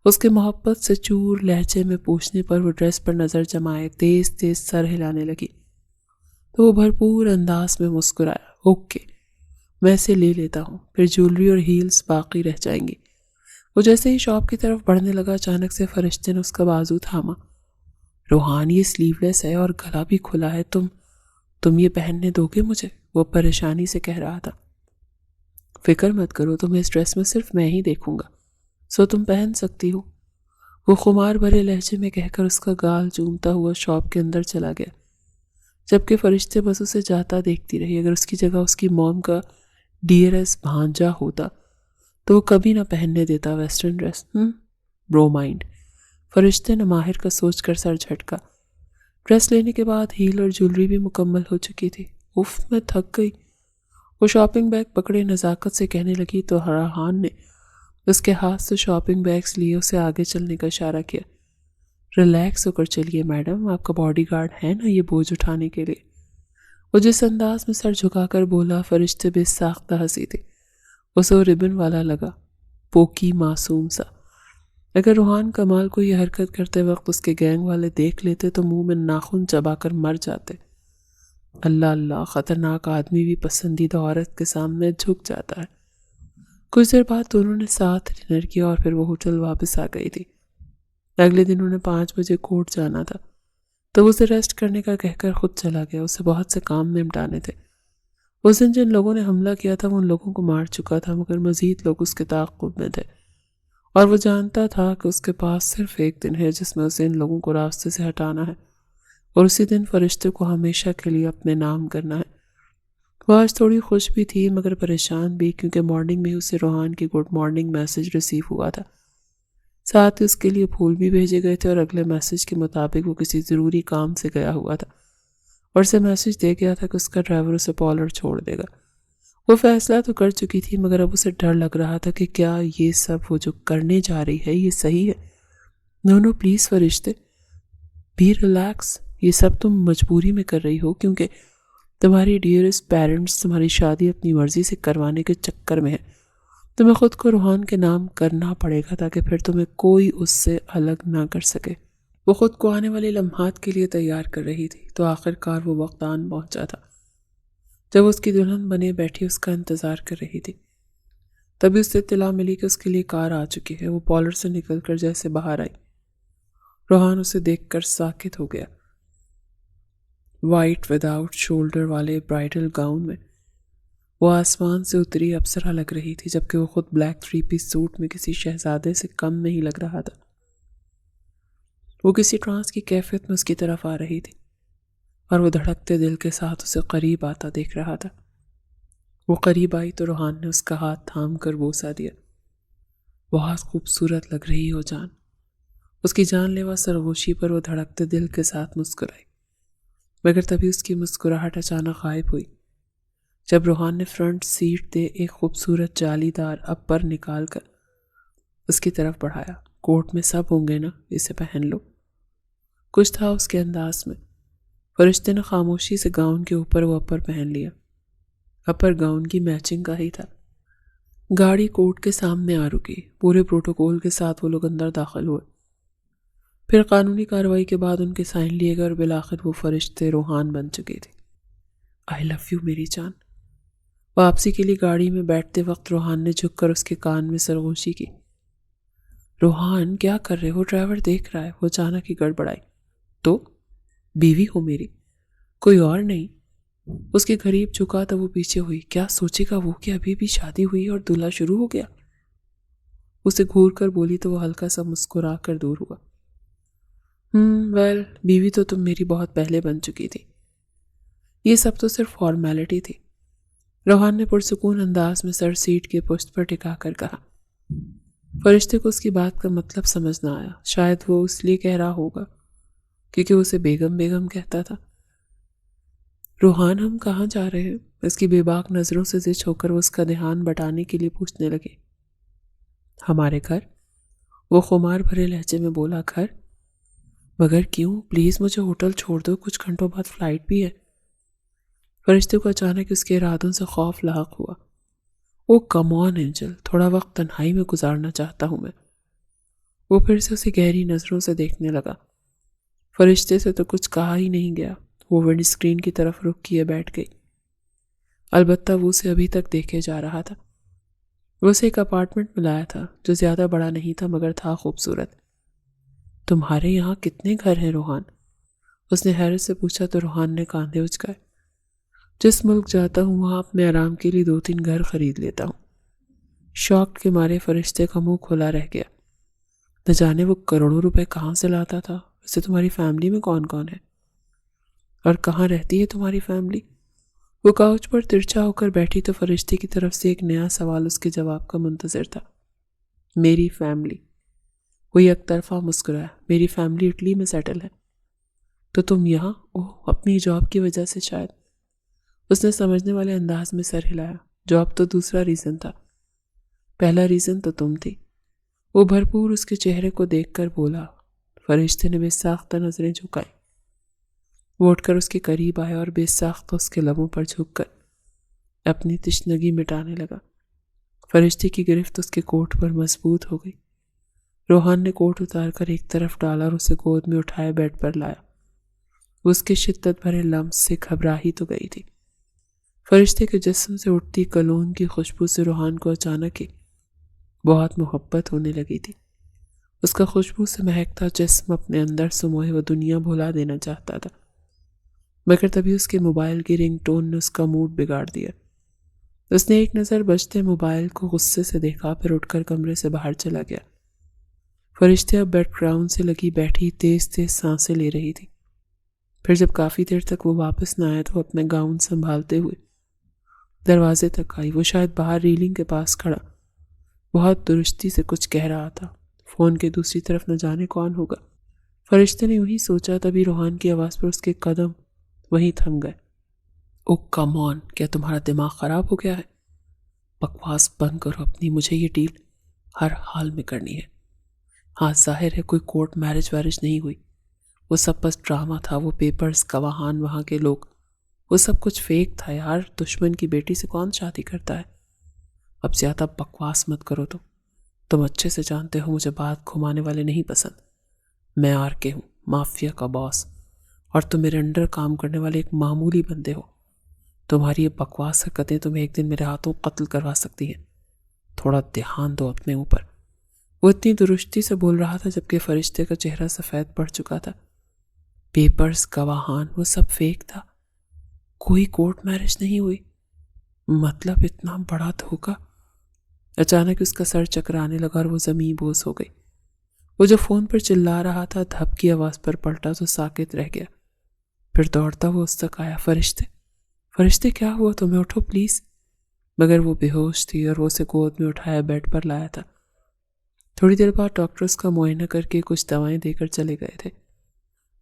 اس کے محبت سے چور لہجے میں پوچھنے پر وہ ڈریس پر نظر جمائے تیز تیز سر ہلانے لگی تو وہ بھرپور انداز میں مسکرایا۔ اوکے، میں اسے لے لیتا ہوں، پھر جیولری اور ہیلز باقی رہ جائیں گی۔ وہ جیسے ہی شاپ کی طرف بڑھنے لگا اچانک سے فرشتے نے اس کا بازو تھاما۔ روحان، یہ سلیو لیس ہے اور گلا بھی کھلا ہے، تم یہ پہننے دو گے مجھے؟ وہ پریشانی سے کہہ رہا تھا۔ فکر مت کرو، تمہیں اس ڈریس میں صرف میں ہی دیکھوں گا، سو تم پہن سکتی ہو، وہ خمار بھرے لہجے میں کہہ کر اس کا گال چومتا ہوا شاپ کے اندر چلا گیا، جبکہ فرشتے بس اسے جاتا دیکھتی رہی۔ اگر اس کی جگہ اس کی موم کا ڈیئرسٹ بھانجا ہوتا تو وہ کبھی نہ پہننے دیتا ویسٹرن ڈریس۔ برو مائنڈ، فرشتے نے ماہر کا سوچ کر سر جھٹکا۔ ڈریس لینے کے بعد ہیل اور جیولری بھی مکمل ہو چکی تھی۔ اف، میں تھک گئی، وہ شاپنگ بیگ پکڑے نزاکت سے کہنے لگی تو روحان نے اس کے ہاتھ سے شاپنگ بیگز لیے اسے آگے چلنے کا اشارہ کیا۔ ریلیکس ہو کر چلیے میڈم، آپ کا باڈی گارڈ ہے نا یہ بوجھ اٹھانے کے لیے۔ وہ جس انداز میں سر جھکا کر بولا، فرشتے بے ساختہ ہنسی تھی۔ اسے وہ ربن والا لگا، پوکی معصوم سا۔ اگر روحان کمال کو یہ حرکت کرتے وقت اس کے گینگ والے دیکھ لیتے تو منہ میں ناخن چبا کر مر جاتے۔ اللہ اللہ، خطرناک آدمی بھی پسندیدہ عورت کے سامنے جھک جاتا ہے۔ کچھ دیر بعد دونوں نے ساتھ ڈنر کیا اور پھر وہ ہوٹل واپس آ گئی تھی۔ اگلے دن انہیں 5 بجے کورٹ جانا تھا تو وہ اسے ریسٹ کرنے کا کہہ کر خود چلا گیا۔ اسے بہت سے کام نمٹانے تھے۔ اس دن جن لوگوں نے حملہ کیا تھا وہ ان لوگوں کو مار چکا تھا، مگر مزید لوگ اس کے تعاقب میں تھے اور وہ جانتا تھا کہ اس کے پاس صرف ایک دن ہے جس میں اسے ان لوگوں کو راستے سے ہٹانا ہے، اور اسی دن فرشتے کو ہمیشہ کے لیے اپنے نام کرنا ہے۔ وہ آج تھوڑی خوش بھی تھی مگر پریشان بھی، کیونکہ مارننگ میں اسے روحان کی گڈ مارننگ میسج ریسیو ہوا تھا، ساتھ ہی اس کے لیے پھول بھی بھیجے گئے تھے، اور اگلے میسج کے مطابق وہ کسی ضروری کام سے گیا ہوا تھا اور اسے میسج دے گیا تھا کہ اس کا ڈرائیور اسے پولر چھوڑ دے گا۔ وہ فیصلہ تو کر چکی تھی مگر اب اسے ڈر لگ رہا تھا کہ کیا یہ سب وہ جو کرنے جا رہی ہے یہ صحیح ہے۔ نو پلیز فرشتے، بی ریلیکس، یہ سب تم مجبوری میں کر رہی ہو، کیونکہ تمہاری ڈیئرسٹ پیرنٹس تمہاری شادی اپنی مرضی سے کروانے کے چکر میں ہے۔ تمہیں خود کو روحان کے نام کرنا پڑے گا تاکہ پھر تمہیں کوئی اس سے الگ نہ کر سکے۔ وہ خود کو آنے والے لمحات کے لیے تیار کر رہی تھی، تو آخر کار وہ وقت آن پہنچا تھا جب اس کی دلہن بنے بیٹھی اس کا انتظار کر رہی تھی۔ تبھی اس سے اطلاع ملی کہ اس کے لیے کار آ چکی ہے۔ وہ پارلر سے نکل کر جیسے باہر آئی، روحان اسے دیکھ کر ساکت ہو گیا۔ وائٹ وداؤٹ شولڈر والے برائڈل گاؤن میں وہ آسمان سے اتری اپسرا لگ رہی تھی، جبکہ وہ خود بلیک 3 پیس سوٹ میں کسی شہزادے سے کم نہیں لگ رہا تھا۔ وہ کسی ٹرانس کی کیفیت میں اس کی طرف آ رہی تھی اور وہ دھڑکتے دل کے ساتھ اسے قریب آتا دیکھ رہا تھا۔ وہ قریب آئی تو روحان نے اس کا ہاتھ تھام کر بوسہ دیا۔ بہت خوبصورت لگ رہی ہو جان۔ اس کی جان لیوا سرگوشی پر وہ دھڑکتے دل کے ساتھ مسکرائی، مگر تبھی اس کی مسکراہٹ اچانک غائب ہوئی جب روحان نے فرنٹ سیٹ دے ایک خوبصورت جالی دار اپر نکال کر اس کی طرف بڑھایا۔ کوٹ میں سب ہوں گے نا، اسے پہن لو، کچھ تھا اس کے انداز میں۔ فرشتے نے خاموشی سے گاؤن کے اوپر وہ اپر پہن لیا۔ اپر گاؤن کی میچنگ کا ہی تھا۔ گاڑی کوٹ کے سامنے آ رکی۔ پورے پروٹوکول کے ساتھ وہ لوگ اندر داخل ہوئے۔ پھر قانونی کارروائی کے بعد ان کے سائن لیے گئے اور بالآخر وہ فرشتے روحان بن چکے تھے۔ آئی لو یو میری جان۔ واپسی کے لیے گاڑی میں بیٹھتے وقت روحان نے جھک کر اس کے کان میں سرگوشی کی۔ روحان کیا کر رہے ہو؟ ڈرائیور دیکھ رہا ہے۔ وہ اچانک ہی گڑبڑائی۔ تو بیوی ہو میری، کوئی اور نہیں۔ اس کے قریب جھکا تو وہ پیچھے ہوئی۔ کیا سوچے گا وہ کہ ابھی بھی شادی ہوئی اور دلہا شروع ہو گیا؟ اسے گھور کر بولی تو وہ ہلکا سا مسکرا کر دور ہوا۔ ویل، بیوی تو تم میری بہت پہلے بن چکی تھی، یہ سب تو صرف فارمیلٹی تھی۔ روحان نے پرسکون انداز میں سر سیٹ کے پشت پر ٹکا کر کہا۔ فرشتے کو اس کی بات کا مطلب سمجھ نہ آیا۔ شاید وہ اس لیے کہہ رہا ہوگا کیونکہ اسے بیگم بیگم کہتا تھا۔ روحان ہم کہاں جا رہے ہیں؟ اس کی بے باک نظروں سے زچ ہو کر وہ اس کا دھیان بٹانے کے لیے پوچھنے لگے۔ ہمارے گھر، وہ خمار بھرے لہجے میں بولا۔ گھر؟ مگر کیوں؟ پلیز مجھے ہوٹل چھوڑ دو، کچھ گھنٹوں بعد فلائٹ بھی ہے۔ فرشتے کو اچانک اس کے ارادوں سے خوف لاحق ہوا۔ او کم آن اینجل، تھوڑا وقت تنہائی میں گزارنا چاہتا ہوں میں۔ وہ پھر سے اسے گہری نظروں سے دیکھنے لگا۔ فرشتے سے تو کچھ کہا ہی نہیں گیا۔ وہ ونڈ اسکرین کی طرف رخ کیے بیٹھ گئی۔ البتہ وہ اسے ابھی تک دیکھے جا رہا تھا۔ وہ اسے ایک اپارٹمنٹ میں لایا تھا جو زیادہ بڑا نہیں تھا مگر تھا خوبصورت۔ تمہارے یہاں کتنے گھر ہیں روحان؟ اس نے حیرت سے پوچھا تو روحان نے کاندھے اچکائے۔ جس ملک جاتا ہوں وہاں اپنے آرام کے لیے 2-3 گھر خرید لیتا ہوں۔ شاک کے مارے فرشتے کا منہ کھلا رہ گیا۔ نہ جانے وہ کروڑوں روپے کہاں سے لاتا تھا۔ ویسے تمہاری فیملی میں کون کون ہے اور کہاں رہتی ہے تمہاری فیملی؟ وہ کاؤچ پر ترچھا ہو کر بیٹھی تو فرشتے کی طرف سے ایک نیا سوال اس کے جواب کا منتظر تھا۔ میری فیملی، وہ یک طرفہ مسکرایا۔ میری فیملی اٹلی میں سیٹل ہے۔ تو تم یہاں؟ اوہ، اپنی جاب کی وجہ سے شاید۔ اس نے سمجھنے والے انداز میں سر ہلایا۔ جاب تو دوسرا ریزن تھا، پہلا ریزن تو تم تھی۔ وہ بھرپور اس کے چہرے کو دیکھ کر بولا۔ فرشتے نے بے ساختہ نظریں جھکائی۔ وہ اٹھ کر اس کے قریب آیا اور بے ساختہ اس کے لبوں پر جھک کر اپنی تشنگی مٹانے لگا۔ فرشتے کی گرفت اس کے کوٹ پر مضبوط ہو گئی۔ روحان نے کوٹ اتار کر ایک طرف ڈالا اور اسے گود میں اٹھائے بیڈ پر لایا۔ وہ اس کے شدت بھرے لمس سے گھبرا ہی تو گئی تھی۔ فرشتے کے جسم سے اٹھتی کلون کی خوشبو سے روحان کو اچانک ہی بہت محبت ہونے لگی تھی۔ اس کا خوشبو سے مہکتا جسم اپنے اندر سموئے وہ دنیا بھلا دینا چاہتا تھا، مگر تبھی اس کے موبائل کی رنگ ٹون نے اس کا موڈ بگاڑ دیا۔ اس نے ایک نظر بجتے موبائل کو غصے سے دیکھا، پھر اٹھ کر کمرے سے باہر چلا گیا۔ فرشتے اب بیک گراؤنڈ سے لگی بیٹھی تیز تیز سانسیں لے رہی تھی۔ پھر جب کافی دیر تک وہ واپس نہ آیا تو اپنے گاؤن سنبھالتے ہوئے دروازے تک آئی۔ وہ شاید باہر ریلنگ کے پاس کھڑا بہت درستی سے کچھ کہہ رہا تھا۔ فون کے دوسری طرف نہ جانے کون ہوگا۔ فرشتے نے وہی سوچا، تبھی روحان کی آواز پر اس کے قدم وہیں تھم گئے۔ او کم آن، کیا تمہارا دماغ خراب ہو گیا ہے؟ بکواس بند کرو اپنی، مجھے یہ ڈیل ہر حال میں کرنی ہے۔ ہاں ظاہر ہے کوئی کورٹ میرج ویرج نہیں ہوئی، وہ سب بس ڈرامہ تھا۔ وہ پیپرز، گواہان، وہاں کے لوگ، وہ سب کچھ فیک تھا یار۔ دشمن کی بیٹی سے کون شادی کرتا ہے؟ اب زیادہ بکواس مت کرو، تم اچھے سے جانتے ہو مجھے بات گھمانے والے نہیں پسند۔ میں آر کے ہوں، مافیا کا باس، اور تم میرے انڈر کام کرنے والے ایک معمولی بندے ہو۔ تمہاری یہ بکواس حرکتیں تمہیں ایک دن میرے ہاتھوں قتل کروا سکتی ہیں۔ تھوڑا دھیان دو اپنے اوپر۔ وہ اتنی درستی سے بول رہا تھا جبکہ فرشتے کا چہرہ سفید پڑ چکا تھا۔ پیپرز، گواہان، وہ سب فیک تھا، کوئی کورٹ میرج نہیں ہوئی۔ مطلب اتنا بڑا دھوکا۔ اچانک اس کا سر چکرانے لگا اور وہ زمین بوس ہو گئی۔ وہ جو فون پر چلا رہا تھا دھپ کی آواز پر پلٹا تو ساکت رہ گیا۔ پھر دوڑتا وہ اس تک آیا۔ فرشتے کیا ہوا تمہیں؟ اٹھو پلیز۔ مگر وہ بے ہوش تھی اور وہ اسے گود میں اٹھایا بیڈ پر لایا تھا۔ تھوڑی دیر بعد ڈاکٹر اس کا معائنہ کر کے کچھ دوائیں دے کر چلے گئے تھے۔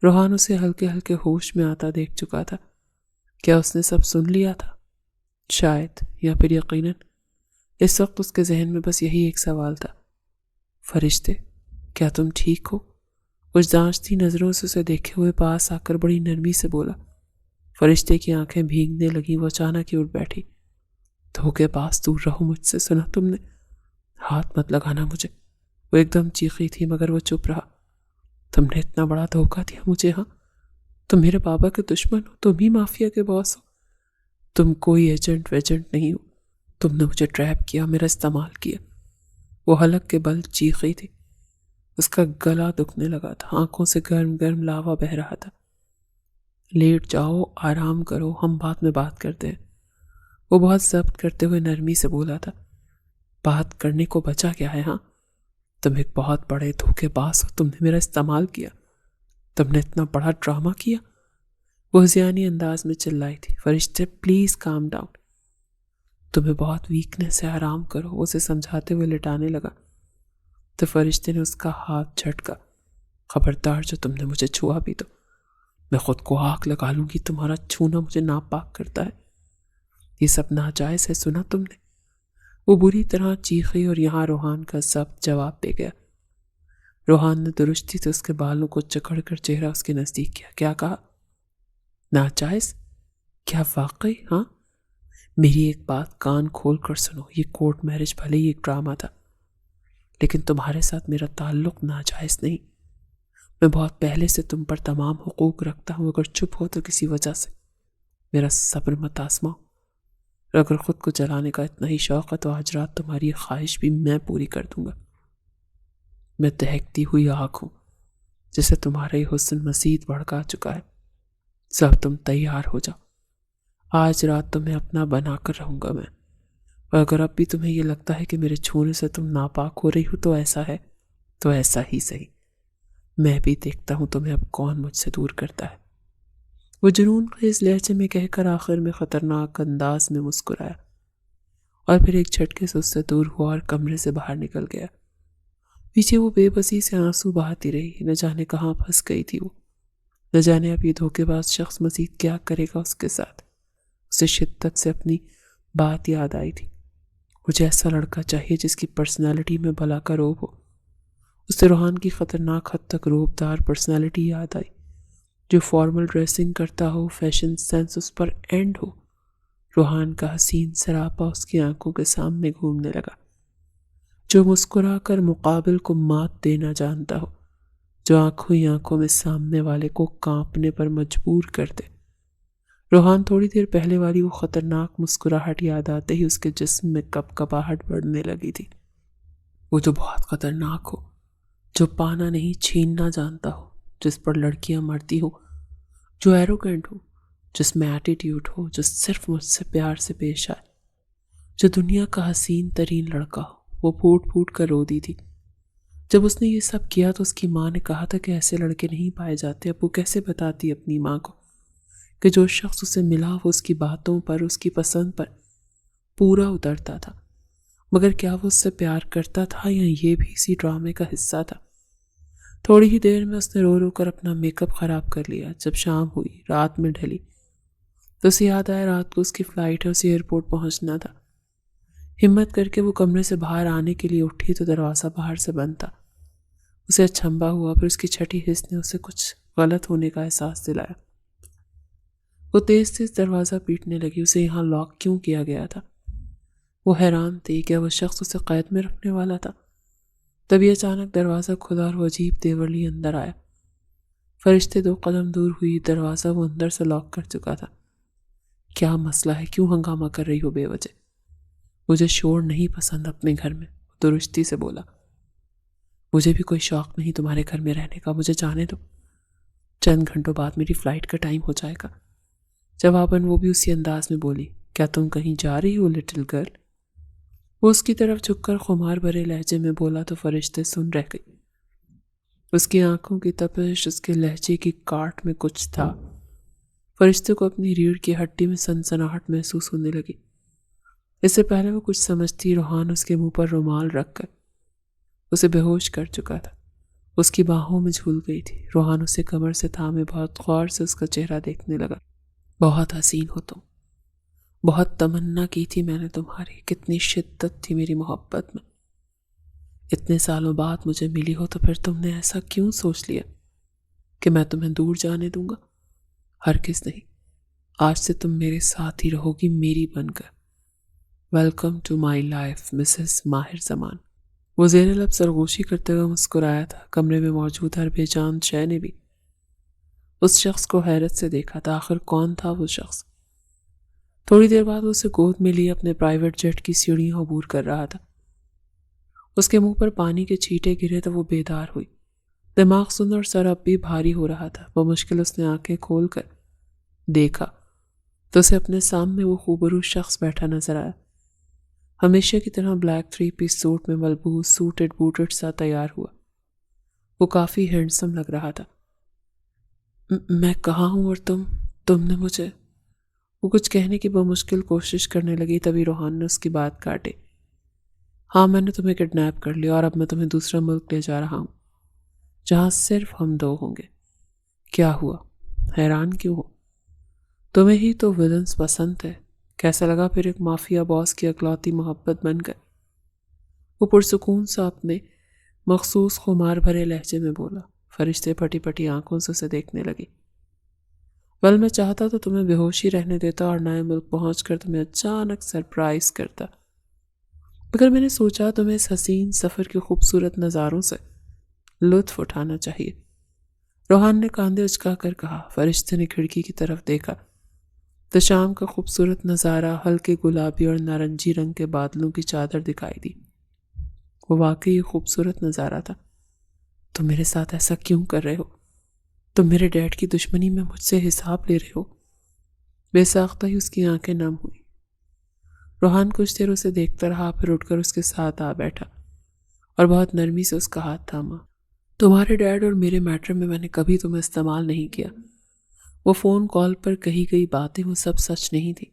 روحان اسے ہلکے ہلکے ہوش میں آتا دیکھ چکا تھا۔ کیا اس نے سب سن لیا تھا؟ شاید، یا پھر یقیناً۔ اس وقت اس کے ذہن میں بس یہی ایک سوال تھا، فرشتے کیا تم ٹھیک ہو؟ کچھ جانچتی نظروں سے اسے دیکھے ہوئے پاس آ کر بڑی نرمی سے بولا۔ فرشتے کی آنکھیں بھیگنے لگیں۔ وہ اچانک ہی اٹھ بیٹھی۔ دھوکے باز، دور رہو مجھ سے، سنا تم نے؟ ہاتھ مت لگانا مجھے۔ وہ ایک دم چیخی تھی مگر وہ چپ رہا۔ تم نے اتنا بڑا دھوکہ دیا مجھے؟ ہاں، تم میرے بابا کے دشمن ہو، تم ہی مافیا کے باس ہو۔ تم کوئی ایجنٹ ویجنٹ نہیں ہو، تم نے مجھے ٹریپ کیا، میرا استعمال کیا۔ وہ حلق کے بل چیخی تھی۔ اس کا گلا دکھنے لگا تھا، آنکھوں سے گرم گرم لاوا بہہ رہا تھا۔ لیٹ جاؤ، آرام کرو، ہم بعد میں بات کرتے ہیں۔ وہ بہت ضبط کرتے ہوئے نرمی سے بولا تھا۔ بات کرنے کو بچا کیا ہے؟ ہاں، تم ایک بہت بڑے دھوکے باز ہو، تم نے میرا استعمال کیا، تم نے اتنا بڑا ڈرامہ کیا۔ وہ ذہنی انداز میں چلائی تھی۔ فرشتے پلیز کام ڈاؤن، تمہیں بہت ویکنس ہے، آرام کرو۔ وہ اسے سمجھاتے ہوئے لٹانے لگا تو فرشتے نے اس کا ہاتھ جھٹکا۔ خبردار، جو تم نے مجھے چھوا بھی تو میں خود کو آگ لگا لوں گی۔ تمہارا چھونا مجھے ناپاک کرتا ہے، یہ سب ناجائز ہے، سنا تم نے؟ وہ بری طرح چیخی اور یہاں روحان کا ضبط جواب دے گیا۔ روحان نے درستی سے اس کے بالوں کو جکڑ کر چہرہ اس کے نزدیک کیا۔ کیا کہا؟ ناجائز؟ کیا واقعی؟ ہاں، میری ایک بات کان کھول کر سنو، یہ کورٹ میرج بھلے ہی ایک ڈرامہ تھا لیکن تمہارے ساتھ میرا تعلق ناجائز نہیں۔ میں بہت پہلے سے تم پر تمام حقوق رکھتا ہوں، اگر چپ ہو تو کسی وجہ سے میرا صبر مت آزماؤ۔ اور اگر خود کو جلانے کا اتنا ہی شوق ہے تو آج رات تمہاری خواہش بھی میں پوری کر دوں گا۔ میں دہکتی ہوئی آگ ہوں جسے تمہارا یہ حسن مزید بھڑکا چکا ہے۔ سب تم تیار ہو جاؤ، آج رات تمہیں اپنا بنا کر رہوں گا میں۔ اور اگر اب بھی تمہیں یہ لگتا ہے کہ میرے چھونے سے تم ناپاک ہو رہی ہو تو ایسا ہی صحیح، میں بھی دیکھتا ہوں تمہیں اب کون مجھ سے دور کرتا ہے۔ وہ جنون خیز لہجے میں کہہ کر آخر میں خطرناک انداز میں مسکرایا اور پھر ایک جھٹکے سے اس سے دور ہوا اور کمرے سے باہر نکل گیا۔ پیچھے وہ بے بسی سے آنسو بہاتی رہی، نہ جانے کہاں پھنس گئی تھی وہ، نہ جانے اب یہ دھوکے باز شخص مزید کیا کرے گا اس کے ساتھ۔ اسے شدت سے اپنی بات یاد آئی تھی، مجھے ایسا لڑکا چاہیے جس کی پرسنالٹی میں بلا کا روب ہو۔ اسے روحان کی خطرناک حد تک روب دار پرسنالٹی یاد آئی، جو فارمل ڈریسنگ کرتا ہو، فیشن سینس اس پر اینڈ ہو۔ روحان کا حسین سراپا اس کی آنکھوں کے سامنے گھومنے لگا، جو مسکرا کر مقابل کو مات دینا جانتا ہو، جو آنکھوں ہی آنکھوں میں سامنے والے کو کانپنے پر مجبور کر دے۔ روحان تھوڑی دیر پہلے والی وہ خطرناک مسکراہٹ یاد آتے ہی اس کے جسم میں کپکپاہٹ بڑھنے لگی تھی۔ وہ جو بہت خطرناک ہو، جو پانا نہیں چھیننا جانتا ہو، جس پر لڑکیاں مرتی ہو، جو ایروگینٹ ہو، جس میں ایٹیٹیوڈ ہو، جو صرف مجھ سے پیار سے پیش آئے، جو دنیا کا حسین ترین لڑکا ہو۔ وہ پھوٹ پھوٹ کر رو دی تھی، جب اس نے یہ سب کیا تو اس کی ماں نے کہا تھا کہ ایسے لڑکے نہیں پائے جاتے. اب وہ کیسے بتاتی اپنی ماں کو کہ جو شخص اسے ملا وہ اس کی باتوں پر، اس کی پسند پر پورا اترتا تھا؟ مگر کیا وہ اس سے پیار کرتا تھا یا یہ بھی اسی ڈرامے کا حصہ تھا؟ تھوڑی ہی دیر میں اس نے رو رو کر اپنا میک اپ خراب کر لیا. جب شام ہوئی، رات میں ڈھلی، تو اسے یاد آیا رات کو اس کی فلائٹ ہے، اسے ایئرپورٹ پہنچنا تھا. ہمت کر کے وہ کمرے سے باہر آنے کے لیے اٹھی تو دروازہ باہر سے بند تھا. اسے اچھمبا ہوا، پھر اس کی چھٹی حس نے اسے کچھ غلط ہونے کا احساس دلایا. وہ تیز تیز دروازہ پیٹنے لگی. اسے یہاں لاک کیوں کیا گیا تھا؟ وہ حیران تھی. کیا وہ شخص اسے قید میں رکھنے والا تھا؟ تبھی اچانک دروازہ کھلا اور وہ عجیب دیولی اندر آیا. فرشتے 2 قدم دور ہوئی. دروازہ وہ اندر سے لاک کر چکا تھا. کیا مسئلہ ہے؟ کیوں ہنگامہ کر رہی ہو بے وجہ؟ مجھے شور نہیں پسند اپنے گھر میں، درستی سے بولا. مجھے بھی کوئی شوق نہیں تمہارے گھر میں رہنے کا، مجھے جانے دو. چند گھنٹوں بعد میری فلائٹ کا ٹائم ہو جائے گا. جواباً وہ بھی اسی انداز میں بولی، کیا تم کہیں جا رہی ہو لٹل گرل؟ وہ اس کی طرف جھک کر خمار بھرے لہجے میں بولا تو فرشتے سن رہ گئی. اس کی آنکھوں کی تپش، اس کے لہجے کی کاٹ میں کچھ تھا. فرشتے کو اپنی ریڑھ کی ہڈی میں سنسناہٹ محسوس ہونے لگی. اس سے پہلے وہ کچھ سمجھتی روحان اس کے منہ پر رومال رکھ کر اسے بے ہوش کر چکا تھا. اس کی باہوں میں جھول گئی تھی. روحان اسے کمر سے تھامے بہت غور سے اس کا چہرہ دیکھنے لگا. بہت حسین ہو تم، بہت تمنا کی تھی میں نے تمہاری، کتنی شدت تھی میری محبت میں. اتنے سالوں بعد مجھے ملی ہو تو پھر تم نے ایسا کیوں سوچ لیا کہ میں تمہیں دور جانے دوں گا؟ ہرگز نہیں. آج سے تم میرے ساتھ ہی رہو گی، میری بن کر. Welcome to my life Mrs Mahir Zaman. وہ زیر لب سرگوشی کرتے ہوئے مسکرایا تھا. کمرے میں موجود ہر بے جان شے نے بھی اس شخص کو حیرت سے دیکھا تھا. آخر کون تھا وہ شخص؟ تھوڑی دیر بعد وہ اسے گود میں لیے اپنے پرائیویٹ جیٹ کی سیڑھیاں عبور کر رہا تھا. اس کے منہ پر پانی کے چھینٹے گرے تو وہ بیدار ہوئی. دماغ سن اور سر اب بھی بھاری ہو رہا تھا. بمشکل اس نے آنکھیں کھول کر دیکھا تو اسے اپنے سامنے وہ خوبرو شخص بیٹھا نظر آیا. ہمیشہ کی طرح بلیک 3 پیس سوٹ میں ملبوس، سوٹڈ بوٹڈ سا تیار ہوا. وہ کافی ہینڈسم لگ رہا تھا. میں کہاں ہوں اور تم نے مجھے؟ وہ کچھ کہنے کی بمشکل کوشش کرنے لگی. تبھی روحان نے اس کی بات کاٹی. ہاں، میں نے تمہیں کڈنیپ کر لیا اور اب میں تمہیں دوسرا ملک لے جا رہا ہوں جہاں صرف ہم 2 ہوں گے. کیا ہوا؟ حیران کیوں ہو؟ تمہیں ہی تو ولنس پسند ہے. کیسا لگا پھر ایک مافیا باس کی اکلوتی محبت بن کر؟ وہ پرسکون سا اپنے مخصوص خمار بھرے لہجے میں بولا. فرشتے پھٹی پھٹی آنکھوں سے اسے دیکھنے لگی. میں چاہتا تو تمہیں بے ہوشی رہنے دیتا اور نئے ملک پہنچ کر تمہیں اچانک سرپرائز کرتا، مگر میں نے سوچا تمہیں اس حسین سفر کے خوبصورت نظاروں سے لطف اٹھانا چاہیے. روحان نے کاندھے اچکا کر کہا. فرشتے نے کھڑکی کی طرف دیکھا تو شام کا خوبصورت نظارہ، ہلکے گلابی اور نارنجی رنگ کے بادلوں کی چادر دکھائی دی. وہ واقعی خوبصورت نظارہ تھا. تم میرے ساتھ ایسا کیوں کر رہے ہو؟ تم میرے ڈیڈ کی دشمنی میں مجھ سے حساب لے رہے ہو؟ بے ساختہ ہی اس کی آنکھیں نم ہوئی. روحان کچھ دیر اسے دیکھتا رہا، پھر اٹھ کر اس کے ساتھ آ بیٹھا اور بہت نرمی سے اس کا ہاتھ تھاما. تمہارے ڈیڈ اور میرے میٹر میں نے کبھی تمہیں استعمال نہیں کیا. وہ فون کال پر کہی گئی باتیں وہ سب سچ نہیں تھی.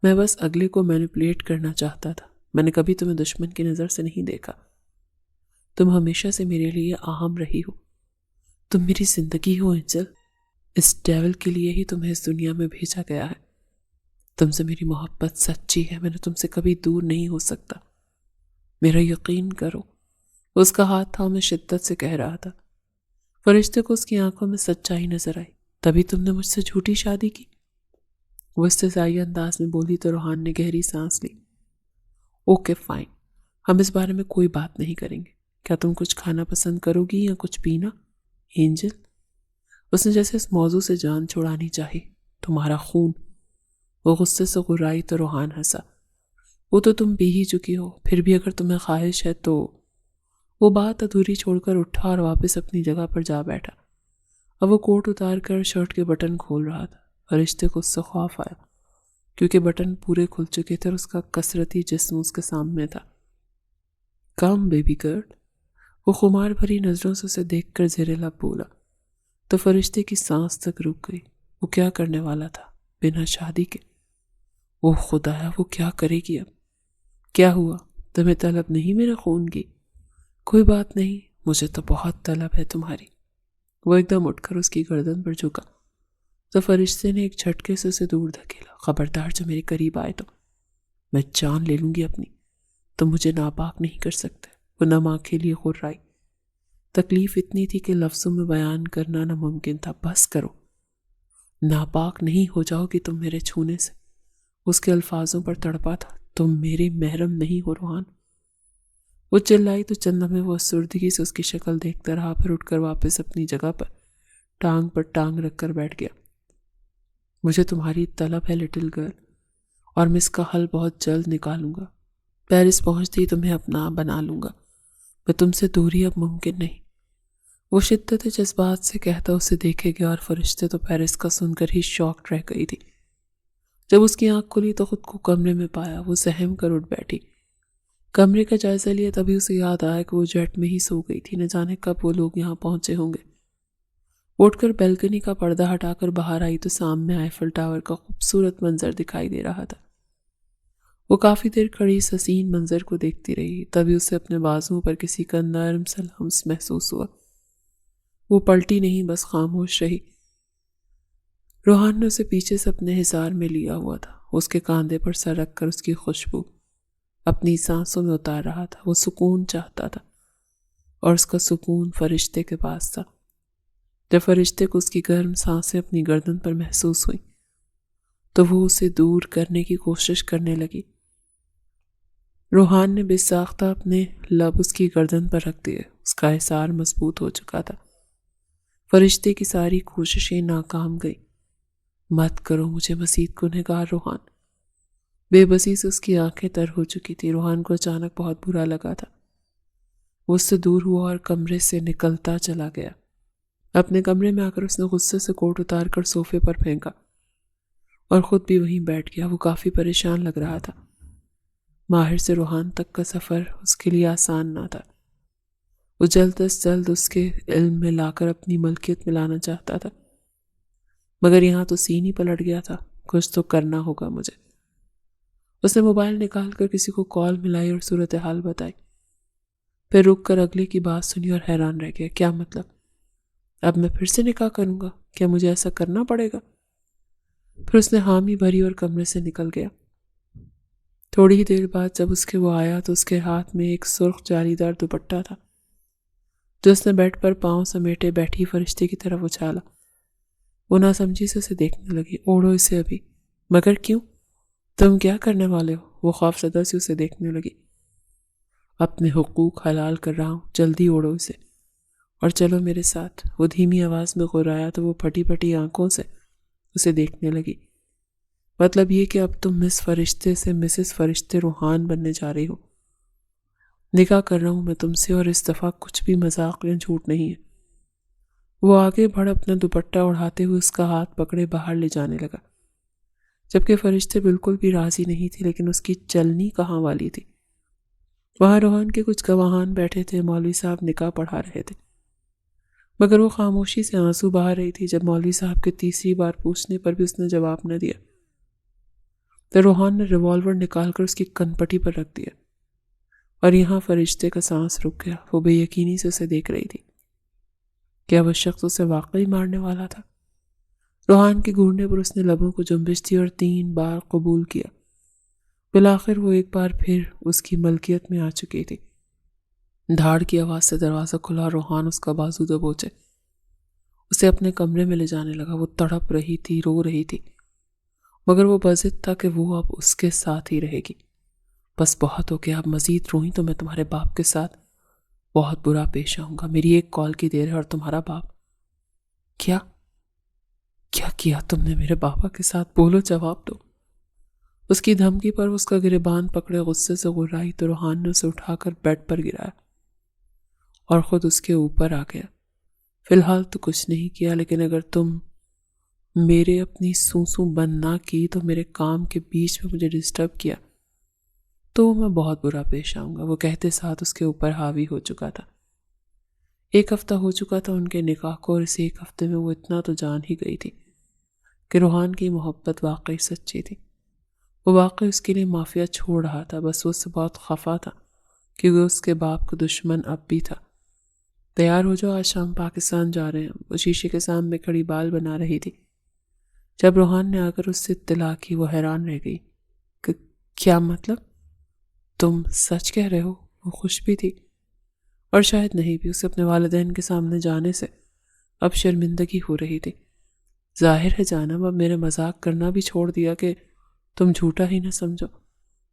میں بس اگلے کو مینیپولیٹ کرنا چاہتا تھا. میں نے کبھی تمہیں دشمن کی نظر سے نہیں دیکھا. تم ہمیشہ سے میرے لیے اہم رہی ہو. تم میری زندگی ہو اینجل. اس ڈیول کے لیے ہی تمہیں اس دنیا میں بھیجا گیا ہے. تم سے میری محبت سچی ہے. میں نے تم سے کبھی دور نہیں ہو سکتا. میرا یقین کرو. اس کا ہاتھ تھا میں شدت سے کہہ رہا تھا. فرشتے کو اس کی آنکھوں میں سچائی نظر آئی. تبھی تم نے مجھ سے جھوٹی شادی کی؟ وہ استحضائی انداز میں بولی تو روحان نے گہری سانس لی. اوکے فائن، ہم اس بارے میں کوئی بات نہیں کریں گے. کیا تم کچھ کھانا پسند کرو گی یا کچھ پینا اینجل؟ اس نے جیسے اس موضوع سے جان چھڑانی چاہی. تمہارا خون. وہ غصے سے غرائی تو روحان ہنسا. وہ تو تم پی ہی چکی ہو، پھر بھی اگر تمہیں خواہش ہے تو. وہ بات ادھوری چھوڑ کر اٹھا اور واپس اپنی جگہ پر جا بیٹھا. اب وہ کوٹ اتار کر شرٹ کے بٹن کھول رہا تھا. فرشتے کو اس سے خوف آیا کیونکہ بٹن پورے کھل چکے تھے اور اس کا کثرتی جسم اس کے سامنے تھا. کم بیبی گرل. وہ خمار بھری نظروں سے اسے دیکھ کر زیر لب بولا تو فرشتے کی سانس تک رک گئی۔ وہ کیا کرنے والا تھا بنا شادی کے؟ اوہ خدایا، وہ کیا کرے گی اب؟ کیا ہوا؟ تمہیں طلب نہیں میرے خون کی؟ کوئی بات نہیں، مجھے تو بہت طلب ہے تمہاری۔ وہ ایک دم اٹھ کر اس کی گردن پر جھکا تو فرشتے نے ایک جھٹکے سے اسے دور دھکیلا۔ خبردار، جو میرے قریب آئے تو میں جان لے لوں گی اپنی۔ تم مجھے ناپاک نہیں کر سکتے۔ وہ نم آنکھیں لیے غرائی۔ تکلیف اتنی تھی کہ لفظوں میں بیان کرنا ناممکن تھا۔ بس کرو، ناپاک نہیں ہو جاؤ گی تم میرے چھونے سے۔ اس کے الفاظوں پر تڑپا تھا۔ تم میرے محرم نہیں ہو روحان۔ وہ چلائی تو چند لمحے وہ افسردگی سے اس کی شکل دیکھتا رہا، پھر اٹھ کر واپس اپنی جگہ پر ٹانگ رکھ کر بیٹھ گیا۔ مجھے تمہاری طلب ہے لٹل گرل، اور میں اس کا حل بہت جلد نکالوں گا۔ پیرس پہنچتے ہی تمہیں اپنا بنا لوں گا۔ میں تم سے دوری اب ممکن نہیں۔ وہ شدت جذبات سے کہتا اسے دیکھے گیا، اور فرشتے تو پیرس کا سن کر ہی شاکڈ رہ گئی تھی۔ جب اس کی آنکھ کھلی تو خود کو کمرے میں پایا۔ وہ سہم کر اٹھ بیٹھی، کمرے کا جائزہ لیا۔ تبھی اسے یاد آیا کہ وہ جیٹ میں ہی سو گئی تھی۔ نہ جانے کب وہ لوگ یہاں پہنچے ہوں گے۔ اٹھ کر بیلکنی کا پردہ ہٹا کر باہر آئی تو سامنے ایفل ٹاور کا خوبصورت منظر دکھائی دے رہا تھا۔ وہ کافی دیر کھڑی اس حسین منظر کو دیکھتی رہی۔ تبھی اسے اپنے بازوؤں پر کسی کا نرم سا لمس محسوس ہوا۔ وہ پلٹی نہیں، بس خاموش رہی۔ روحان نے اسے پیچھے سے اپنے حصار میں لیا ہوا تھا۔ اس کے کاندھے پر سر رکھ کر اس کی خوشبو اپنی سانسوں میں اتار رہا تھا۔ وہ سکون چاہتا تھا، اور اس کا سکون فرشتے کے پاس تھا۔ جب فرشتے کو اس کی گرم سانسیں اپنی گردن پر محسوس ہوئیں تو وہ اسے دور کرنے کی کوشش کرنے لگی۔ روحان نے بے ساختہ اپنے لب اس کی گردن پر رکھ دیے۔ اس کا حصار مضبوط ہو چکا تھا۔ فرشتے کی ساری کوششیں ناکام گئی۔ مت کرو مجھے مزید گنہگار روحان۔ بے بسی سے اس کی آنکھیں تر ہو چکی تھی۔ روحان کو اچانک بہت برا لگا تھا۔ وہ اس سے دور ہوا اور کمرے سے نکلتا چلا گیا۔ اپنے کمرے میں آ کر اس نے غصے سے کوٹ اتار کر صوفے پر پھینکا اور خود بھی وہیں بیٹھ گیا۔ وہ کافی پریشان لگ رہا تھا۔ ماہر سے روحان تک کا سفر اس کے لیے آسان نہ تھا۔ وہ جلد از جلد اس کے علم میں لا کر اپنی ملکیت میں لانا چاہتا تھا، مگر یہاں تو سین ہی پلٹ گیا تھا۔ کچھ تو کرنا ہوگا مجھے۔ اس نے موبائل نکال کر کسی کو کال ملائی اور صورتحال بتائی، پھر رک کر اگلے کی بات سنی اور حیران رہ گیا۔ کیا مطلب؟ اب میں پھر سے نکاح کروں گا؟ کیا مجھے ایسا کرنا پڑے گا؟ پھر اس نے حامی بھری اور کمرے سے نکل گیا۔ تھوڑی ہی دیر بعد جب اس کے وہ آیا تو اس کے ہاتھ میں ایک سرخ جالی دار دوپٹہ تھا جو اس نے بیڈ پر پاؤں سمیٹے بیٹھی فرشتے کی طرف اچھالا۔ وہ ناسمجھی سے اسے دیکھنے لگی۔ اوڑھو اسے ابھی۔ مگر کیوں؟ تم کیا کرنے والے ہو؟ وہ خوف زدہ سے اسے دیکھنے لگی۔ اپنے حقوق حلال کر رہا ہوں، جلدی اوڑھو اسے اور چلو میرے ساتھ۔ وہ دھیمی آواز میں غرایا تو وہ پھٹی پھٹی آنکھوں سے اسے دیکھنے لگی۔ مطلب یہ کہ اب تم مس فرشتے سے مسز فرشتے روحان بننے جا رہی ہو۔ نکاح کر رہا ہوں میں تم سے، اور اس دفعہ کچھ بھی مذاق یا جھوٹ نہیں ہے۔ وہ آگے بڑھ اپنا دوپٹہ اڑھاتے ہوئے اس کا ہاتھ پکڑے باہر لے جانے لگا، جبکہ فرشتے بالکل بھی راضی نہیں تھی، لیکن اس کی چلنی کہاں والی تھی۔ وہاں روحان کے کچھ گواہان بیٹھے تھے۔ مولوی صاحب نکاح پڑھا رہے تھے، مگر وہ خاموشی سے آنسو بہا رہی تھی۔ جب مولوی صاحب کے تیسری بار پوچھنے پر بھی اس نے جواب نہ دیا تو روحان نے ریوالور نکال کر اس کی کن پٹی پر رکھ دیا، اور یہاں فرشتے کا سانس رک گیا۔ وہ بے یقینی سے اسے دیکھ رہی تھی۔ کیا وہ شخص اسے واقعی مارنے والا تھا؟ روحان کے گھورنے پر اس نے لبوں کو جنبش دی اور 3 بار قبول کیا۔ بالآخر وہ ایک بار پھر اس کی ملکیت میں آ چکی تھی۔ دھاڑ کی آواز سے دروازہ کھلا اور روحان اس کا بازو دبوچے اسے اپنے کمرے میں لے جانے لگا۔ وہ تڑپ رہی تھی، رو رہی تھی، مگر وہ بضد تھا کہ وہ اب اس کے ساتھ ہی رہے گی۔ بس بہت ہو گیا، اب مزید روئی تو میں تمہارے باپ کے ساتھ بہت برا پیش آؤں گا۔ میری ایک کال کی دیر ہے اور تمہارا باپ… کیا کیا تم نے میرے بابا کے ساتھ؟ بولو، جواب دو۔ اس کی دھمکی پر اس کا گریبان پکڑے غصے سے غرائی تو روحان نے اسے اٹھا کر بیڈ پر گرایا اور خود اس کے اوپر آ گیا۔ فی الحال تو کچھ نہیں کیا، لیکن اگر تم میرے اپنی سونسوں بند نہ کی تو میرے کام کے بیچ میں مجھے ڈسٹرب کیا تو میں بہت برا پیش آؤں گا۔ وہ کہتے ساتھ اس کے اوپر حاوی ہو چکا تھا۔ 1 ہفتہ ہو چکا تھا ان کے نکاح کو، اور اس 1 ہفتے میں وہ اتنا تو جان ہی گئی تھی کہ روحان کی محبت واقعی سچی تھی۔ وہ واقعی اس کے لیے معافیہ چھوڑ رہا تھا، بس وہ اس سے بہت خفا تھا کیونکہ اس کے باپ کا دشمن اب بھی تھا۔ تیار ہو جاؤ، آج شام پاکستان جا رہے ہیں۔ وہ شیشے کے سامنے کھڑی بال بنا رہی تھی۔ جب روحان نے آ کر اس سے اطلاع کی، وہ حیران رہ گئی۔ کیا مطلب؟ تم سچ کہہ رہے ہو؟ وہ خوش بھی تھی اور شاید نہیں بھی، اسے اپنے والدین کے سامنے جانے سے اب شرمندگی ہو رہی تھی۔ ظاہر ہے جانب اب میرے مذاق کرنا بھی چھوڑ دیا کہ تم جھوٹا ہی نہ سمجھو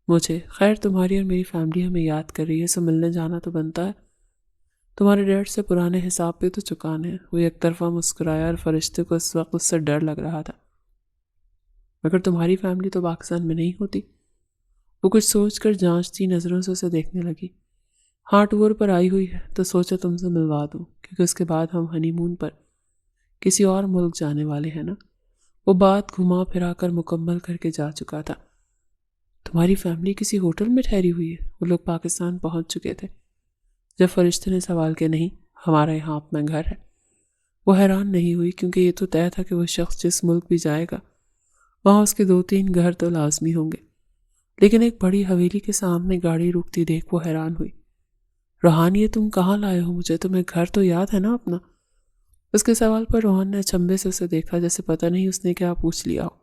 مجھے۔ خیر تمہاری اور میری فیملی ہمیں یاد کر رہی ہے، سو ملنے جانا تو بنتا ہے۔ تمہارے ڈیڈ سے پرانے حساب پہ تو چکانے ہیں۔ وہ یک طرفہ مسکرایا اور فرشتے کو اس وقت اس سے ڈر لگ رہا تھا۔ مگر تمہاری فیملی تو پاکستان میں نہیں ہوتی؟ وہ کچھ سوچ کر جانچتی نظروں سے اسے دیکھنے لگی۔ ہاں ٹور پر آئی ہوئی ہے تو سوچا تم سے ملوا دوں، کیونکہ اس کے بعد ہم ہنی مون پر کسی اور ملک جانے والے ہیں نا۔ وہ بات گھما پھرا کر مکمل کر کے جا چکا تھا۔ تمہاری فیملی کسی ہوٹل میں ٹھہری ہوئی ہے؟ وہ لوگ پاکستان پہنچ چکے تھے جب فرشتے نے سوال کیا۔ نہیں، ہمارا یہاں اپنا گھر ہے۔ وہ حیران نہیں ہوئی کیونکہ یہ تو طے تھا کہ وہ شخص جس ملک بھی جائے گا وہاں اس کے 2-3 گھر تو لازمی ہوں گے۔ لیکن ایک بڑی حویلی کے سامنے گاڑی رکتی دیکھ وہ حیران ہوئی۔ روحان یہ تم کہاں لائے ہو مجھے؟ تمہیں گھر تو یاد ہے نا اپنا؟ اس کے سوال پر روحان نے اچنبے سے اسے دیکھا، جیسے پتہ نہیں اس نے کیا پوچھ لیا ہو۔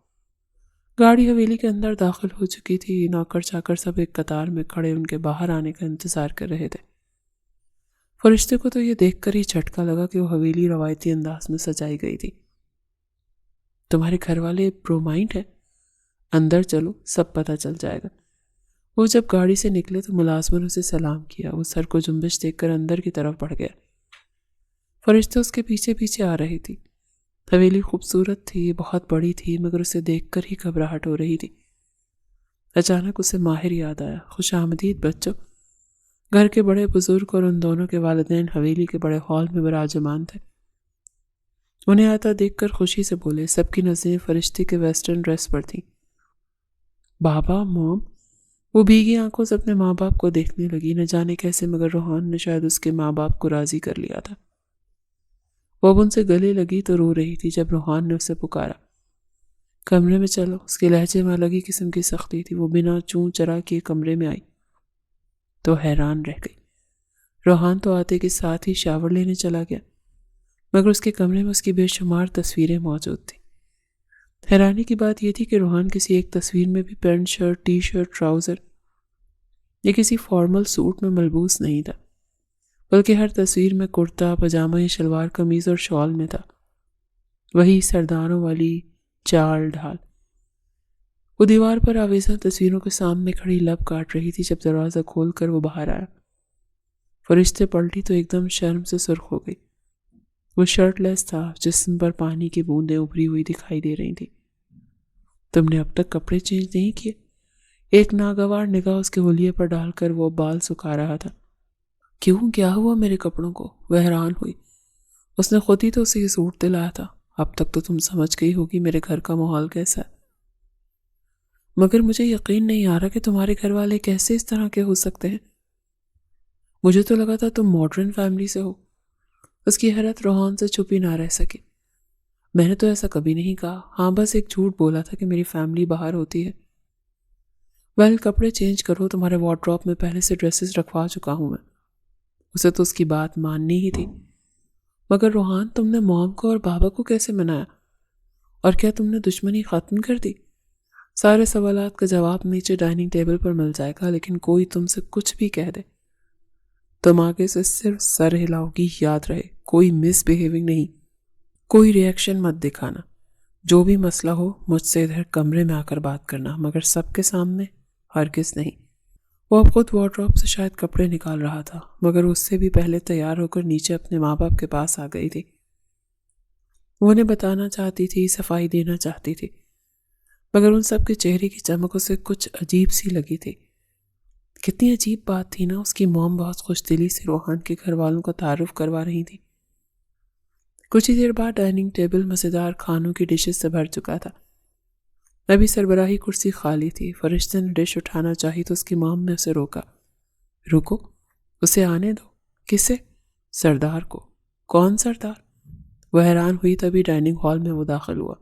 گاڑی حویلی کے اندر داخل ہو چکی تھی۔ نوکر چاکر سب ایک قطار میں کھڑے ان کے باہر آنے کا انتظار کر رہے تھے۔ فرشتے کو تو یہ دیکھ کر ہی جھٹکا لگا کہ وہ حویلی روایتی انداز میں سجائی گئی تھی۔ تمہارے گھر والے پرومائنڈ ہیں؟ اندر چلو، سب پتہ چل جائے گا۔ وہ جب گاڑی سے نکلے تو ملازم نے اسے سلام کیا۔ وہ سر کو جنبش دیکھ کر اندر کی طرف بڑھ گیا۔ فرشتے اس کے پیچھے پیچھے آ رہی تھی۔ حویلی خوبصورت تھی، بہت بڑی تھی، مگر اسے دیکھ کر ہی گھبراہٹ ہو رہی تھی۔ اچانک اسے ماہر یاد آیا۔ خوش آمدید بچوں۔ گھر کے بڑے بزرگ اور ان دونوں کے والدین حویلی کے بڑے ہال میں براجمان تھے۔ انہیں آتا دیکھ کر خوشی سے بولے۔ سب کی نظریں فرشتے کے ویسٹرن ڈریس پر تھیں۔ بابا، موم۔ وہ بھیگی آنکھوں سے اپنے ماں باپ کو دیکھنے لگی۔ نہ جانے کیسے مگر روحان نے شاید اس کے ماں باپ کو راضی کر لیا تھا۔ وہ اب ان سے گلے لگی تو رو رہی تھی جب روحان نے اسے پکارا۔ کمرے میں چلو۔ اس کے لہجے میں الگ ہی قسم کی سختی تھی۔ وہ بنا چوں چرا کے کمرے میں آئی تو حیران رہ گئی۔ روحان تو آتے کے ساتھ ہی شاور لینے چلا گیا، مگر اس کے کمرے میں اس کی بے شمار تصویریں موجود تھیں۔ حیرانی کی بات یہ تھی کہ روحان کسی ایک تصویر میں بھی pant shirt, T shirt, trouser یا کسی فارمل سوٹ میں ملبوس نہیں تھا، بلکہ ہر تصویر میں کرتا پاجامہ یا شلوار قمیض اور شال میں تھا، وہی سرداروں والی چال ڈھال۔ وہ دیوار پر آویزاں تصویروں کے سامنے کھڑی لب کاٹ رہی تھی جب دروازہ کھول کر وہ باہر آیا۔ فرشتے پلٹی تو ایک دم شرم سے سرخ ہو گئی۔ وہ شرٹ لیس تھا، جسم پر پانی کی بوندیں ابھری ہوئی دکھائی دے رہی تھیں۔ تم نے اب تک کپڑے چینج نہیں کیے؟ ایک ناگوار نگاہ اس کے حلیے پر ڈال کر وہ بال سکھا رہا تھا۔ کیوں، کیا ہوا میرے کپڑوں کو؟ وہ حیران ہوئی۔ اس نے خود ہی تو اسے یہ سوٹ دلایا تھا۔ اب تک تو تم سمجھ گئی ہوگی میرے گھر کا ماحول کیسا ہے، مگر مجھے یقین نہیں آ رہا کہ تمہارے گھر والے کیسے اس طرح کے ہو سکتے ہیں۔ مجھے تو لگا تھا تم ماڈرن فیملی سے ہو۔ اس کی حیرت روحان سے چھپی نہ رہ سکی۔ میں نے تو ایسا کبھی نہیں کہا، ہاں بس ایک جھوٹ بولا تھا کہ میری فیملی باہر ہوتی ہے۔ ویل کپڑے چینج کرو، تمہارے وارڈروب میں پہلے سے ڈریسز رکھوا چکا ہوں میں۔ اسے تو اس کی بات ماننی ہی تھی۔ مگر روحان، تم نے موم کو اور بابا کو کیسے منایا؟ اور کیا تم نے دشمنی ختم کر دی؟ سارے سوالات کا جواب نیچے ڈائننگ ٹیبل پر مل جائے گا، لیکن کوئی تم سے کچھ بھی کہہ دے تم آگے سے صرف سر ہلاؤ گی۔ یاد رہے، کوئی مس بیہیونگ نہیں، کوئی ری ایکشن مت دکھانا۔ جو بھی مسئلہ ہو مجھ سے ادھر کمرے میں آ کر بات کرنا، مگر سب کے سامنے ہرگز نہیں۔ وہ اب خود وارڈروب سے شاید کپڑے نکال رہا تھا، مگر اس سے بھی پہلے تیار ہو کر نیچے اپنے ماں باپ کے پاس آ گئی تھی۔ وہ انہیں بتانا چاہتی تھی، صفائی دینا چاہتی تھی، مگر ان سب کے چہرے کی چمک اسے کچھ عجیب سی لگی تھی۔ کتنی عجیب بات تھی نا، اس کی موم بہت خوش دلی سے روحان کے گھر والوں کا تعارف کروا رہی تھی۔ کچھ ہی دیر بعد ڈائننگ ٹیبل مزیدار کھانوں کی ڈشز سے بھر چکا تھا۔ ابھی سربراہی کرسی خالی تھی۔ فرشتے نے ڈش اٹھانا چاہی تو اس کی موم نے اسے روکا۔ رکو، اسے آنے دو۔ کسے؟ سردار کو۔ کون سردار؟ وہ حیران ہوئی، تبھی ڈائننگ ہال میں وہ داخل ہوا۔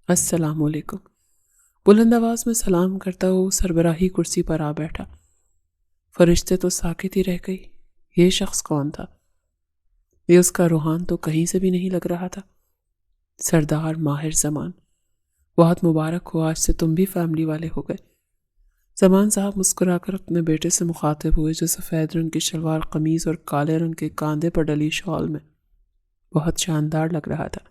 السلام علیکم، بلند آواز میں سلام کرتا ہوا وہ سربراہی کرسی پر آ بیٹھا۔ فرشتے تو ساکت ہی رہ گئی، یہ شخص کون تھا؟ یہ اس کا روحان تو کہیں سے بھی نہیں لگ رہا تھا۔ سردار ماہر زمان، بہت مبارک ہو، آج سے تم بھی فیملی والے ہو گئے۔ زمان صاحب مسکرا کر اپنے بیٹے سے مخاطب ہوئے، جو سفید رنگ کی شلوار قمیض اور کالے رنگ کے کاندھے پر ڈلی شال میں بہت شاندار لگ رہا تھا۔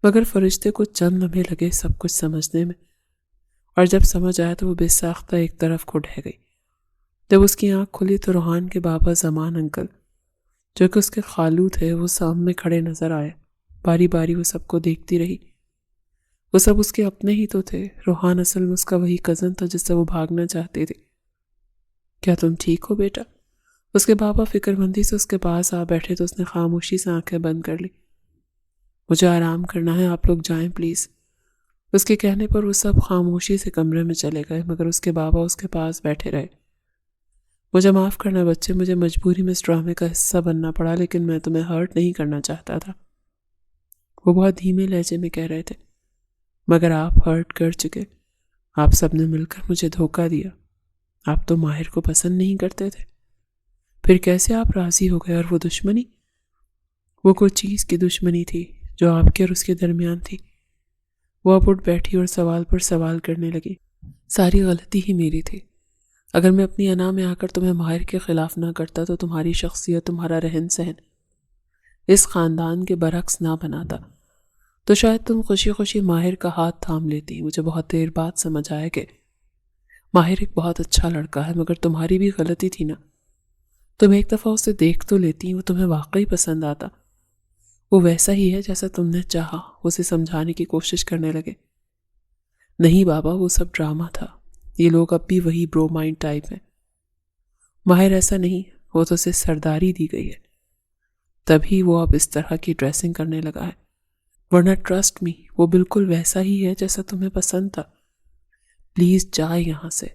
مگر فرشتے کو چند لمحے لگے سب کچھ سمجھنے میں، اور جب سمجھ آیا تو وہ بے ساختہ ایک طرف کو ڈہ گئی۔ جب اس کی آنکھ کھلی تو روحان کے بابا زمان انکل، جو کہ اس کے خالو تھے، وہ سامنے کھڑے نظر آئے۔ باری باری وہ سب کو دیکھتی رہی۔ وہ سب اس کے اپنے ہی تو تھے۔ روحان اصل میں اس کا وہی کزن تھا جس سے وہ بھاگنا چاہتی تھی۔ کیا تم ٹھیک ہو بیٹا؟ اس کے بابا فکر مندی سے اس کے پاس آ بیٹھے تو اس نے خاموشی سے آنکھیں بند کر لی۔ مجھے آرام کرنا ہے، آپ لوگ جائیں پلیز۔ اس کے کہنے پر وہ سب خاموشی سے کمرے میں چلے گئے، مگر اس کے بابا اس کے پاس بیٹھے رہے۔ مجھے معاف کرنا بچے، مجھے مجبوری میں اس ڈرامے کا حصہ بننا پڑا، لیکن میں تمہیں ہرٹ نہیں کرنا چاہتا تھا۔ وہ بہت دھیمے لہجے میں کہہ رہے تھے، مگر آپ ہرٹ کر چکے۔ آپ سب نے مل کر مجھے دھوکہ دیا۔ آپ تو ماہر کو پسند نہیں کرتے تھے، پھر کیسے آپ راضی ہو گئے؟ اور وہ دشمنی، وہ کوئی چیز کی دشمنی تھی جو آپ کے اور اس کے درمیان تھی۔ وہ اب اٹھ بیٹھی اور سوال پر سوال کرنے لگی۔ ساری غلطی ہی میری تھی۔ اگر میں اپنی انا میں آ کر تمہیں ماہر کے خلاف نہ کرتا تو تمہاری شخصیت، تمہارا رہن سہن اس خاندان کے برعکس نہ بناتا، تو شاید تم خوشی خوشی ماہر کا ہاتھ تھام لیتی۔ مجھے بہت دیر بعد سمجھ آیا کہ ماہر ایک بہت اچھا لڑکا ہے، مگر تمہاری بھی غلطی تھی نا۔ تم ایک دفعہ اسے دیکھ تو لیتی، وہ تمہیں واقعی پسند آتا۔ وہ ویسا ہی ہے جیسا تم نے چاہا۔ اسے سمجھانے کی کوشش کرنے لگے۔ نہیں بابا، وہ سب ڈرامہ تھا۔ یہ لوگ اب بھی وہی برو مائنڈ ٹائپ ہیں۔ ماہر ایسا نہیں، وہ تو اسے سرداری دی گئی ہے، تبھی وہ اب اس طرح کی ڈریسنگ کرنے لگا ہے، ورنہ ٹرسٹ می وہ بالکل ویسا ہی ہے جیسا تمہیں پسند تھا۔ پلیز جائے یہاں سے،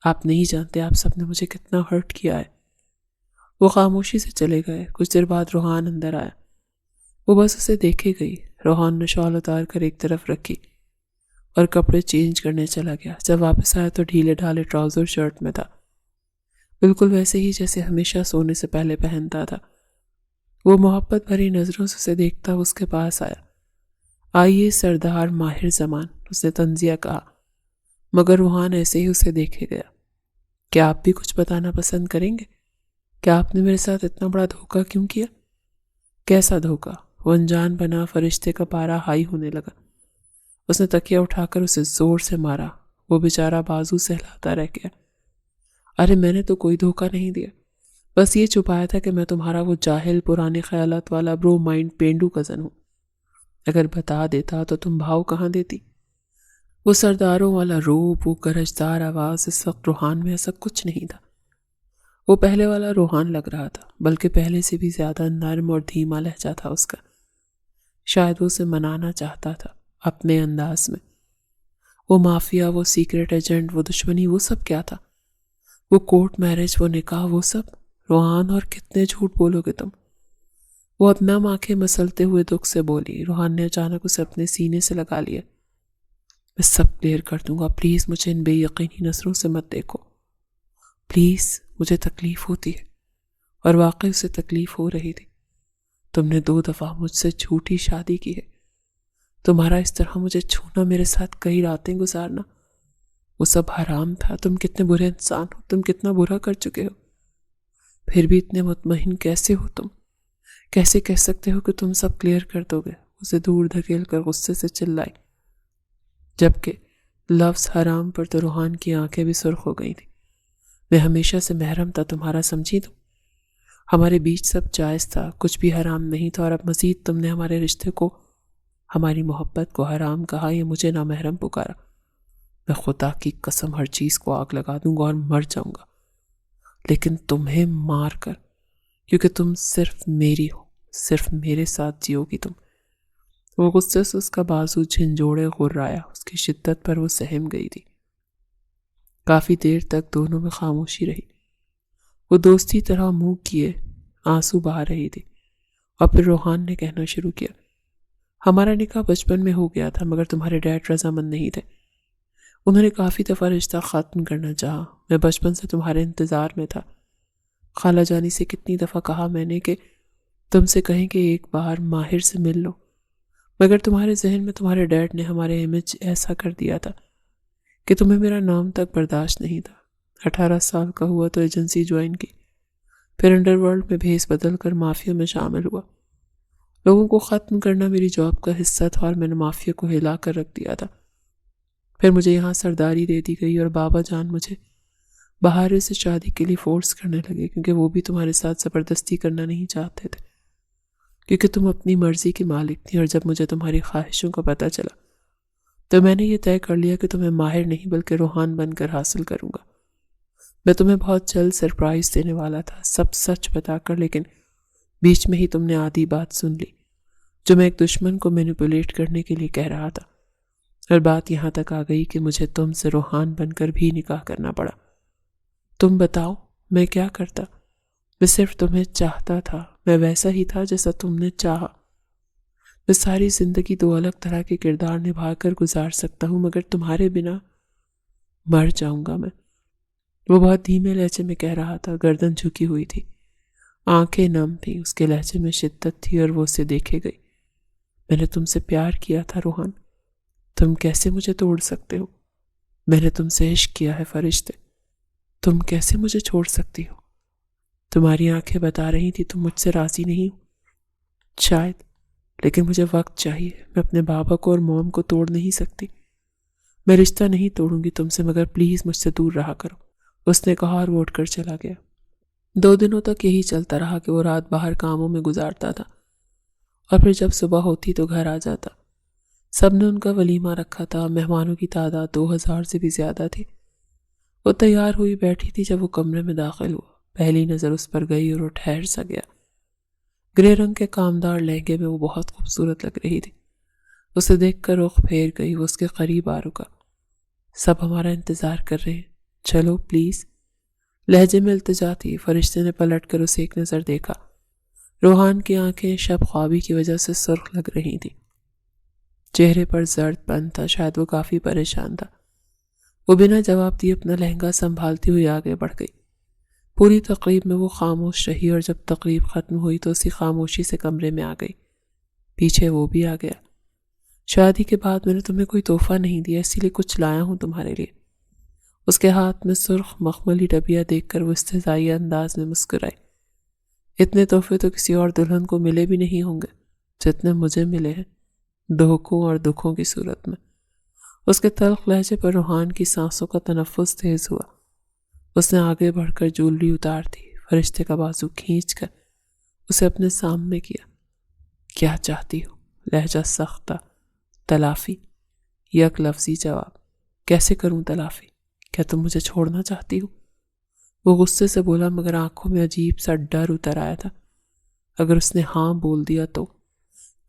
آپ نہیں جانتے آپ سب نے مجھے کتنا ہرٹ کیا ہے۔ وہ خاموشی سے چلے گئے۔ کچھ دیر بعد روحان اندر آیا۔ وہ بس اسے دیکھے گئی۔ روحان نے شال اتار کر ایک طرف رکھی اور کپڑے چینج کرنے چلا گیا۔ جب واپس آیا تو ڈھیلے ڈھالے ٹراؤزر شرٹ میں تھا، بالکل ویسے ہی جیسے ہمیشہ سونے سے پہلے پہنتا تھا۔ وہ محبت بھری نظروں سے اسے دیکھتا اس کے پاس آیا۔ آئیے سردار ماہر زمان، اس نے طنزیہ کہا، مگر روحان ایسے ہی اسے دیکھے گیا۔ کیا آپ بھی کچھ بتانا پسند کریں گے؟ کیا آپ نے میرے ساتھ اتنا بڑا دھوکہ کیوں کیا؟ کیسا دھوکہ؟ وہ انجان بنا فرشتے کا پارا ہائی ہونے لگا۔ اس نے تکیہ اٹھا کر اسے زور سے مارا۔ وہ بیچارہ بازو سے ہلاتا رہ گیا۔ ارے میں نے تو کوئی دھوکہ نہیں دیا، بس یہ چھپایا تھا کہ میں تمہارا وہ جاہل پرانے خیالات والا برو مائنڈ پینڈو کزن ہوں۔ اگر بتا دیتا تو تم بھاؤ کہاں دیتی؟ وہ سرداروں والا روپ، وہ گرجدار آواز، اس وقت روحان میں ایسا کچھ نہیں تھا۔ وہ پہلے والا روحان لگ رہا تھا، بلکہ پہلے سے بھی زیادہ نرم اور دھیما لہجہ تھا اس کا۔ شاید وہ اسے منانا چاہتا تھا اپنے انداز میں۔ وہ مافیا، وہ سیکرٹ ایجنٹ، وہ دشمنی، وہ سب کیا تھا؟ وہ کورٹ میرج، وہ نکاح، وہ سب؟ روحان، اور کتنے جھوٹ بولو گے تم؟ وہ اپنا آنکھیں مسلتے ہوئے دکھ سے بولی۔ روحان نے اچانک اسے اپنے سینے سے لگا لیا۔ میں سب کلیئر کر دوں گا، پلیز مجھے ان بے یقینی نظروں سے مت دیکھو، پلیز، مجھے تکلیف ہوتی ہے۔ اور واقعی اسے تکلیف ہو رہی تھی۔ تم نے 2 دفعہ مجھ سے جھوٹی شادی کی ہے۔ تمہارا اس طرح مجھے چھونا، میرے ساتھ کئی راتیں گزارنا، وہ سب حرام تھا۔ تم کتنے برے انسان ہو، تم کتنا برا کر چکے ہو، پھر بھی اتنے مطمئن کیسے ہو تم؟ کیسے کہہ سکتے ہو کہ تم سب کلیئر کر دو گے؟ اسے دور دھکیل کر غصے سے چلائی، جبکہ لفظ حرام پر تو روحان کی آنکھیں بھی سرخ ہو گئی تھیں۔ میں ہمیشہ سے محرم تھا تمہارا، سمجھی تم؟ ہمارے بیچ سب جائز تھا، کچھ بھی حرام نہیں تھا، اور اب مزید تم نے ہمارے رشتے کو، ہماری محبت کو حرام کہا یا مجھے نامحرم پکارا۔ میں خدا کی قسم ہر چیز کو آگ لگا دوں گا اور مر جاؤں گا، لیکن تمہیں مار کر، کیونکہ تم صرف میری ہو، صرف میرے ساتھ جیو گی تم۔ وہ غصے سے اس کا بازو جھنجھوڑے غرایا، اس کی شدت پر وہ سہم گئی تھی۔ کافی دیر تک دونوں میں خاموشی رہی۔ وہ دوستی طرح منہ کیے آنسو بہا رہی تھی، اور پھر روحان نے کہنا شروع کیا، ہمارا نکاح بچپن میں ہو گیا تھا مگر تمہارے ڈیڈ رضامند نہیں تھے۔ انہوں نے کافی دفعہ رشتہ ختم کرنا چاہا۔ میں بچپن سے تمہارے انتظار میں تھا۔ خالہ جانی سے کتنی دفعہ کہا میں نے کہ تم سے کہیں کہ ایک بار ماہر سے مل لو، مگر تمہارے ذہن میں تمہارے ڈیڈ نے ہمارے امیج ایسا کر دیا تھا کہ تمہیں میرا نام تک برداشت نہیں تھا۔ 18 سال کا ہوا تو ایجنسی جوائن کی، پھر انڈر ورلڈ میں بھیس بدل کر مافیا میں شامل ہوا۔ لوگوں کو ختم کرنا میری جاب کا حصہ تھا اور میں نے مافیا کو ہلا کر رکھ دیا تھا۔ پھر مجھے یہاں سرداری دے دی گئی اور بابا جان مجھے بہارے سے شادی کے لیے فورس کرنے لگے، کیونکہ وہ بھی تمہارے ساتھ زبردستی کرنا نہیں چاہتے تھے، کیونکہ تم اپنی مرضی کی مالک تھی۔ اور جب مجھے تمہاری خواہشوں کا پتہ چلا تو میں نے یہ طے کر لیا کہ تمہیں ماہر نہیں بلکہ روحان بن کر حاصل کروں گا۔ میں تمہیں بہت جلد سرپرائز دینے والا تھا، سب سچ بتا کر، لیکن بیچ میں ہی تم نے آدھی بات سن لی جو میں ایک دشمن کو مینیپولیٹ کرنے کے لیے کہہ رہا تھا، اور بات یہاں تک آ گئی کہ مجھے تم سے روحان بن کر بھی نکاح کرنا پڑا۔ تم بتاؤ میں کیا کرتا؟ میں صرف تمہیں چاہتا تھا، میں ویسا ہی تھا جیسا تم نے چاہا۔ میں ساری زندگی دو الگ طرح کے کردار نبھا کر گزار سکتا ہوں، مگر تمہارے بنا مر جاؤں گا میں۔ وہ بہت دھیمے لہجے میں کہہ رہا تھا، گردن جھکی ہوئی تھی، آنکھیں نم تھیں، اس کے لہجے میں شدت تھی اور وہ اسے دیکھے گئی۔ میں نے تم سے پیار کیا تھا روحان، تم کیسے مجھے توڑ سکتے ہو؟ میں نے تم سے عشق کیا ہے فرشتے، تم کیسے مجھے چھوڑ سکتی ہو؟ تمہاری آنکھیں بتا رہی تھی تم مجھ سے راضی نہیں ہو، شاید، لیکن مجھے وقت چاہیے۔ میں اپنے بابا کو اور موم کو توڑ نہیں سکتی۔ میں رشتہ نہیں توڑوں گی تم سے، مگر پلیز مجھ سے دور رہا کرو، اس نے کہا اور وہ اٹھ کر چلا گیا۔ 2 دنوں تک یہی چلتا رہا کہ وہ رات باہر کاموں میں گزارتا تھا اور پھر جب صبح ہوتی تو گھر آ جاتا۔ سب نے ان کا ولیمہ رکھا تھا، مہمانوں کی تعداد 2000 سے بھی زیادہ تھی۔ وہ تیار ہوئی بیٹھی تھی جب وہ کمرے میں داخل ہوا۔ پہلی نظر اس پر گئی اور وہ ٹھہر سا گیا۔ گرے رنگ کے کامدار لہنگے میں وہ بہت خوبصورت لگ رہی تھی۔ اسے دیکھ کر رخ پھیر گئی، وہ اس کے قریب آ رکا۔ سب ہمارا انتظار کر رہے ہیں، چلو پلیز، لہجے میں التجا تھی۔ فرشتے نے پلٹ کر اسے ایک نظر دیکھا۔ روحان کی آنکھیں شب خوابی کی وجہ سے سرخ لگ رہی تھی، چہرے پر زرد پن تھا، شاید وہ کافی پریشان تھا۔ وہ بنا جواب دیے اپنا لہنگا سنبھالتی ہوئی آگے بڑھ گئی۔ پوری تقریب میں وہ خاموش رہی اور جب تقریب ختم ہوئی تو اسی خاموشی سے کمرے میں آ گئی۔ پیچھے وہ بھی آ گیا۔ شادی کے بعد میں نے تمہیں کوئی تحفہ نہیں دیا، اسی لیے کچھ لایا ہوں تمہارے لیے۔ اس کے ہاتھ میں سرخ مخملی ڈبیا دیکھ کر وہ استہزائی انداز میں مسکرائی۔ اتنے تحفے تو کسی اور دلہن کو ملے بھی نہیں ہوں گے جتنے مجھے ملے ہیں، دھوکوں اور دکھوں کی صورت میں۔ اس کے تلخ لہجے پر روحان کی سانسوں کا تنفس تیز ہوا۔ اس نے آگے بڑھ کر جولری اتار دی، فرشتے کا بازو کھینچ کر اسے اپنے سامنے کیا۔ کیا چاہتی ہو؟ لہجہ سخت تھا۔ تلافی؟ یک لفظی جواب۔ کیسے کروں تلافی؟ کیا تم مجھے چھوڑنا چاہتی ہو؟ وہ غصے سے بولا، مگر آنکھوں میں عجیب سا ڈر اتر آیا تھا۔ اگر اس نے ہاں بول دیا تو؟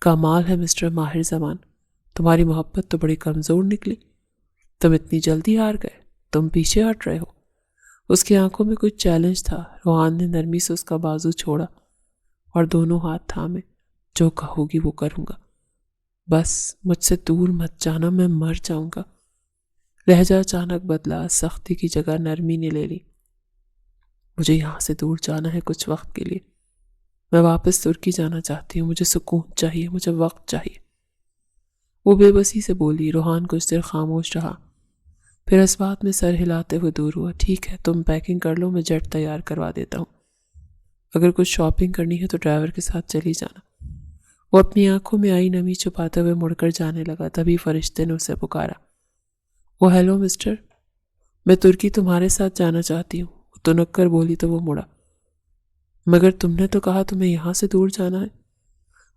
کمال ہے مسٹر ماہر زمان، تمہاری محبت تو بڑی کمزور نکلی۔ تم اتنی جلدی ہار گئے، تم پیچھے ہٹ رہے ہو۔ اس کی آنکھوں میں کچھ چیلنج تھا۔ روحان نے نرمی سے اس کا بازو چھوڑا اور دونوں ہاتھ تھامے۔ جو کہو گی وہ کروں گا، بس مجھ سے دور مت جانا، میں مر جاؤں گا۔ لہجہ اچانک بدلا، سختی کی جگہ نرمی نے لے لی۔ مجھے یہاں سے دور جانا ہے کچھ وقت کے لیے، میں واپس ترکی جانا چاہتی ہوں، مجھے سکون چاہیے، مجھے وقت چاہیے۔ وہ بے بسی سے بولی۔ روحان کچھ دیر خاموش رہا، پھر اس بات میں سر ہلاتے ہوئے دور ہوا۔ ٹھیک ہے، تم پیکنگ کر لو، میں جیٹ تیار کروا دیتا ہوں۔ اگر کچھ شاپنگ کرنی ہے تو ڈرائیور کے ساتھ چلی جانا۔ وہ اپنی آنکھوں میں آئی نمی چھپاتے ہوئے مڑ کر جانے لگا، تبھی فرشتے نے اسے پکارا۔ وہ ہیلو مسٹر، میں ترکی تمہارے ساتھ جانا چاہتی ہوں۔ وہ تنک کر بولی تو وہ مڑا۔ مگر تم نے تو کہا تمہیں یہاں سے دور جانا ہے۔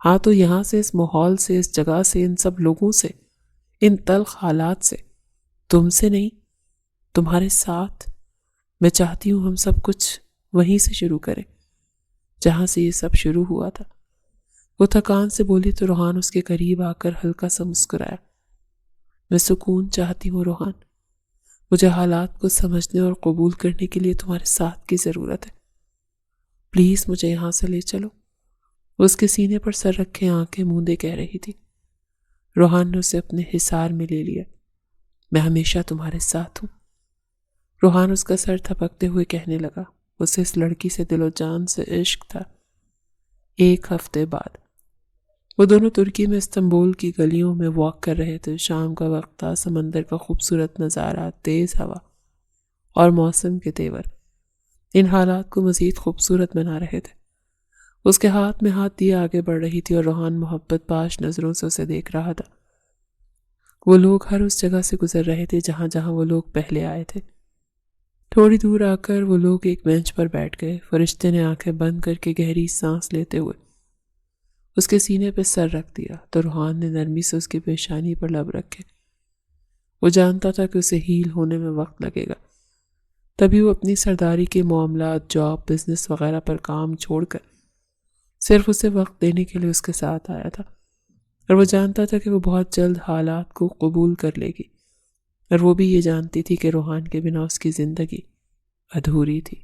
ہاں تو یہاں سے، اس ماحول سے، اس جگہ سے، ان سب لوگوں سے، ان تلخ حالات سے، تم سے نہیں، تمہارے ساتھ۔ میں چاہتی ہوں ہم سب کچھ وہیں سے شروع کریں جہاں سے یہ سب شروع ہوا تھا۔ وہ تھکان سے بولی تو روحان اس کے قریب آ کر ہلکا سا مسکرایا۔ میں سکون چاہتی ہوں روحان، مجھے حالات کو سمجھنے اور قبول کرنے کے لیے تمہارے ساتھ کی ضرورت ہے۔ پلیز مجھے یہاں سے لے چلو۔ وہ اس کے سینے پر سر رکھے آنکھیں موندے کہہ رہی تھی۔ روحان نے اسے اپنے حصار میں لے لیا۔ میں ہمیشہ تمہارے ساتھ ہوں۔ روحان اس کا سر تھپکتے ہوئے کہنے لگا۔ اسے اس لڑکی سے دل و جان سے عشق تھا۔ 1 ہفتے بعد وہ دونوں ترکی میں استنبول کی گلیوں میں واک کر رہے تھے۔ شام کا وقت تھا، سمندر کا خوبصورت نظارہ، تیز ہوا اور موسم کے تیور ان حالات کو مزید خوبصورت بنا رہے تھے۔ اس کے ہاتھ میں ہاتھ دیے آگے بڑھ رہی تھی اور روحان محبت باش نظروں سے اسے دیکھ رہا تھا۔ وہ لوگ ہر اس جگہ سے گزر رہے تھے جہاں جہاں وہ لوگ پہلے آئے تھے۔ تھوڑی دور آ کر وہ لوگ ایک بینچ پر بیٹھ گئے۔ فرشتے نے آنکھیں بند کر کے گہری سانس لیتے ہوئے اس کے سینے پہ سر رکھ دیا تو روحان نے نرمی سے اس کی پیشانی پر لب رکھے۔ وہ جانتا تھا کہ اسے ہیل ہونے میں وقت لگے گا، تبھی وہ اپنی سرداری کے معاملات، جاب، بزنس وغیرہ پر کام چھوڑ کر صرف اسے وقت دینے کے لیے اس کے ساتھ آیا تھا، اور وہ جانتا تھا کہ وہ بہت جلد حالات کو قبول کر لے گی، اور وہ بھی یہ جانتی تھی کہ روحان کے بنا اس کی زندگی ادھوری تھی۔